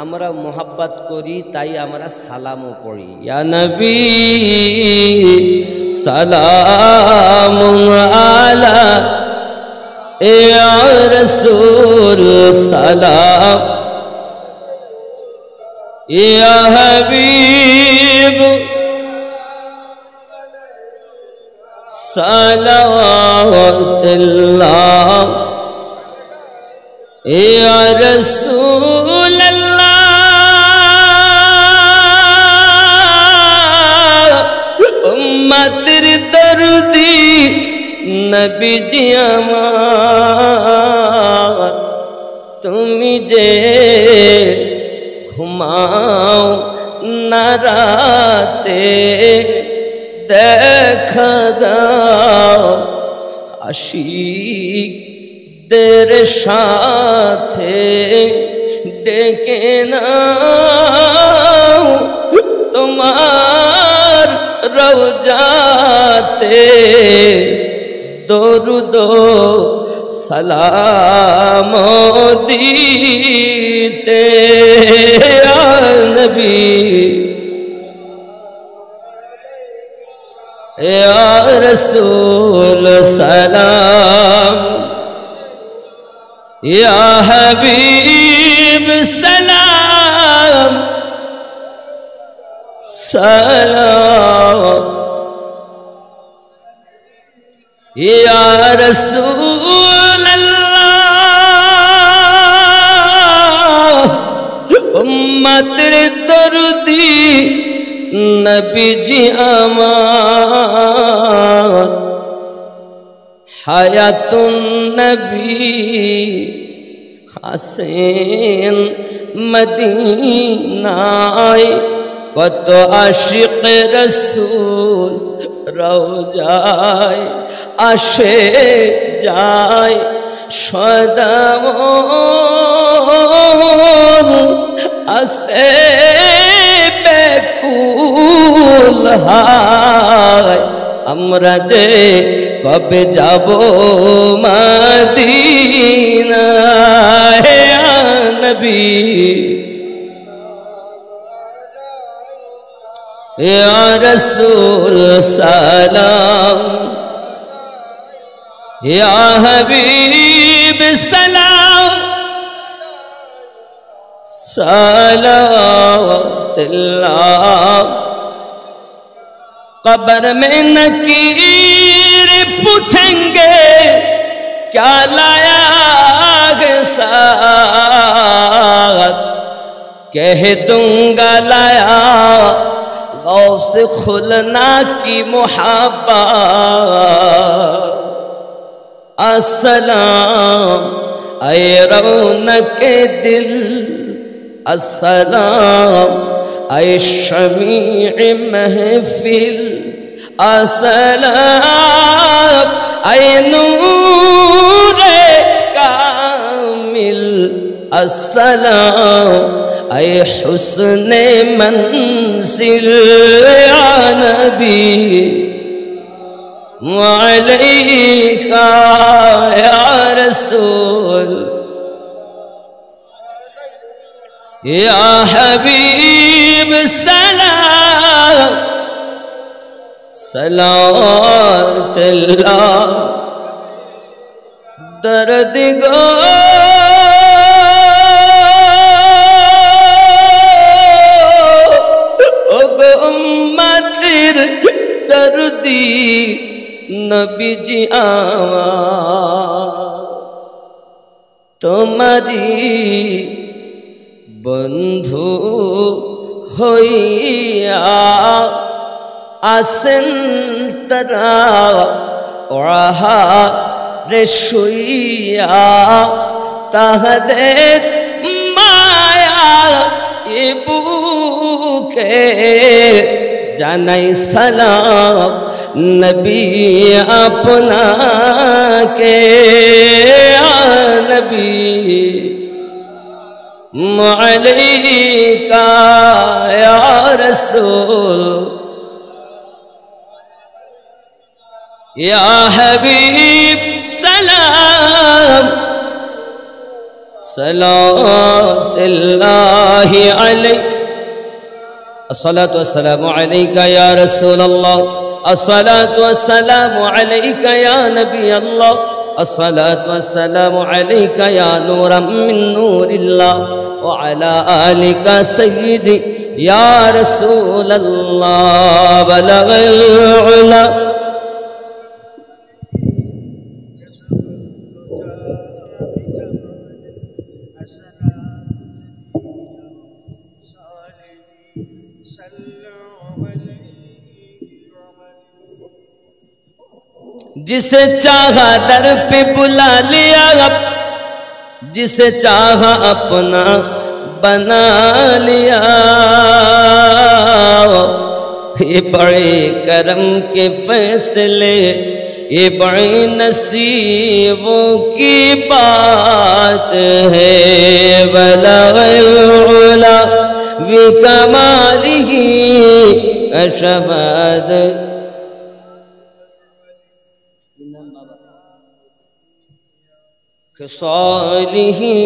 আমরা মোহাব্বত করি, তাই আমরা সালামও পড়ি। ইয়া নবী সালাম আলা, ইয়া রাসূল সালাম, ইয়া হাবিব সালাওয়াতুল্লাহ, ইয়া রাসূলুল্লাহ, উম্মতের দরদি নবীজি আমার। তুমি যে ঘুমাও না রাতে, দেখা দাও আশিকদের সাথে, ডেকে নাও তোমার রওজাতে, দরুদ সালাম দিতে। ইয়া নবী ইয়া রাসূল সালাম, ইয়া হাবিব সালাম সালাম, ইয়া রাসূলুল্লাহ নবীজি আমার হায়াতুন নবী হাসেন মদিনায় কত আশিক রসুল রওজায় আসে যায় সদামন আসে বেকুল হায় আমরা যে কবে যাব মদিনা হে নবী ইয়া রাসূল সালাম ইয়া হাবিব সালাম सलावतुल्लाह कब्र में नकीर पूछेंगे क्या लाया है साथ कह दूंगा लाया गौस खुलना की मुहब्बत अस्सलाम ऐ रौनक दिल अस्सलाम ऐ शमीअ महफिल अस्सलाम ऐ नूरे कामिल अस्सलाम ऐ हुस्ने मंजिल या नबी अलैका या रसूल या हबीब सलाम सलावतुल्लाह दर्द गो उम्मतिर दर्दी नबीजी आवा तुम्हारी बंधु होइया आसन तरा ओहा रे शुइया ताहदे माया ये बुके जानाई सलाम नबी अपना के नबी अलैका या रसूल या हबीब सलाम सलावतुल्लाहि अलैहि अस्सलातु वस्सलामु अलैका या रसूल अल्लाह अस्सलातु वस्सलामु अलैका या नबी अल्लाह अस्सलातु वस्सलामु अलैका या नूरम मिन नूरिल्लाह व अला आलिका सय्यिदी या रसूल अल्लाह बलगल उला जिसे चाहा दर पे बुला लिया जिसे चाहा अपना बना लिया ये बड़े करम के फैसले ये बड़े नसीबों की बात है बलगल उला बिकमालिही अशफाद खसालिही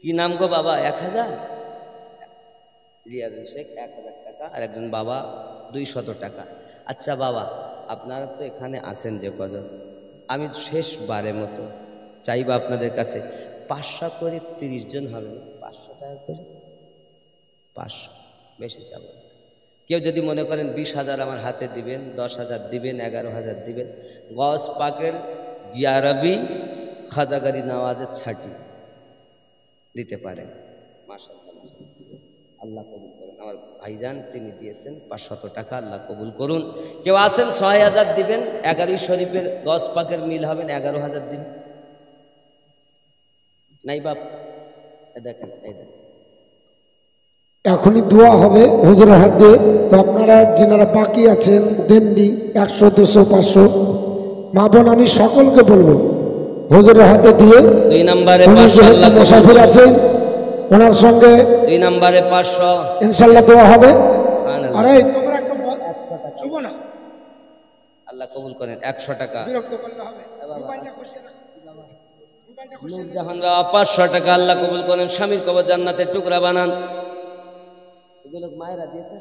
की नाम को बाबा 1000 रियाजुल शेख 1000 টাকা আর একজন বাবা 200 টাকা। আচ্ছা বাবা আপনারা তো এখানে আসেন যে কজন আমি শেষবারের মতো চাইবা আপনাদের কাছে 500 করে 30 জন হবে 500 টাকা করে 500 বেশি চাবো কেউ যদি মনে করেন 20,000 আমার হাতে দিবেন 10,000 দিবেন 11,000 দিবেন গস পাকের গিয়ারবি খাজাগারি নওয়াজের ছাটি দিতে পারেন মাশাআল্লাহ আল্লাহ কবুল করুন। আমার ভাইজান তিনি দিয়েছেন 500 টাকা, আল্লাহ কবুল করুন। কেউ আছেন 6000 দিবেন, 11 শরীফের 10 পাকের মিল হবেন, 11,000 দিন নাই বাপ। দেখেন এই দেখেন, এখনই দোয়া হবে হুজুরের হাত দিয়ে। তো আপনারা যারা বাকি আছেন দেননি 100, 200, 500 মা বোন, আমি সকলকে বলবো হুজুরের হাতে দিয়ে। 2 নম্বরে 500 আল্লাহ কবুল মুসাফির করুন। আছেন ওনার সঙ্গে 2 নম্বরে 500 ইনশাআল্লাহ দোয়া হবে। সুবহানাল্লাহ। আরে তোমরা একটু শুভ না, আল্লাহ কবুল করেন। 100 টাকা বিরক্ত করলে হবে। মোবাইলটা খুশিয়ে রাখো, মোবাইলটা খুশিয়ে রাখো। জাহান বাবা 500 টাকা, আল্লাহ কবুল করেন। স্বামীর কবর জান্নাতের টুকরা বানান। এগুলো মায়েরা দিয়েছে,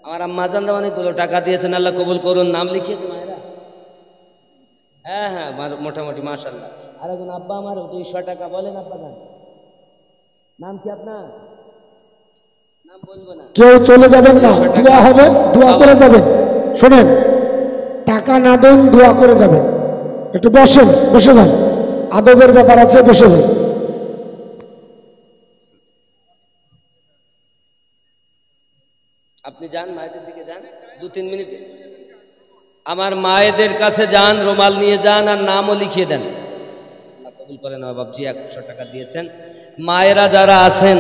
আমার আম্মা জানরা অনেকগুলো টাকা দিয়েছেন, আল্লাহ কবুল করুন। নাম লিখিয়েছে মায়েরা? হ্যাঁ হ্যাঁ, মোটামুটি মাশাআল্লাহ। আর একজন আব্বা আমার 200 টাকা। বলেন আব্বা জান, নাম কি আপনার? নাম বলবো না। কেউ চলে যাবেন না, দোয়া হবে, দোয়া করে যাবেন। শোনেন, টাকা না দেন, দোয়া করে যাবেন। একটু বসেন, বসে যান, আদবের ব্যাপার আছে, বসে যান। আপনি যান, মায়েদের দিকে যান, 2-3 মিনিটে আমার মায়েদের কাছে যান, রুমাল নিয়ে যান আর নামও লিখিয়ে দেন। আল্লাহ কবুল করেন। আমার বাপজি 100 টাকা দিয়েছেন। মায়েরা যারা আছেন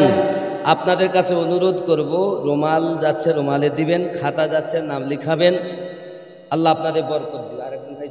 আপনাদের কাছে অনুরোধ করব, রুমাল যাচ্ছে রুমালে দিবেন, খাতা যাচ্ছে নাম লিখাবেন। আল্লাহ আপনাদের বরকত দিবে। আরেকজন ভাই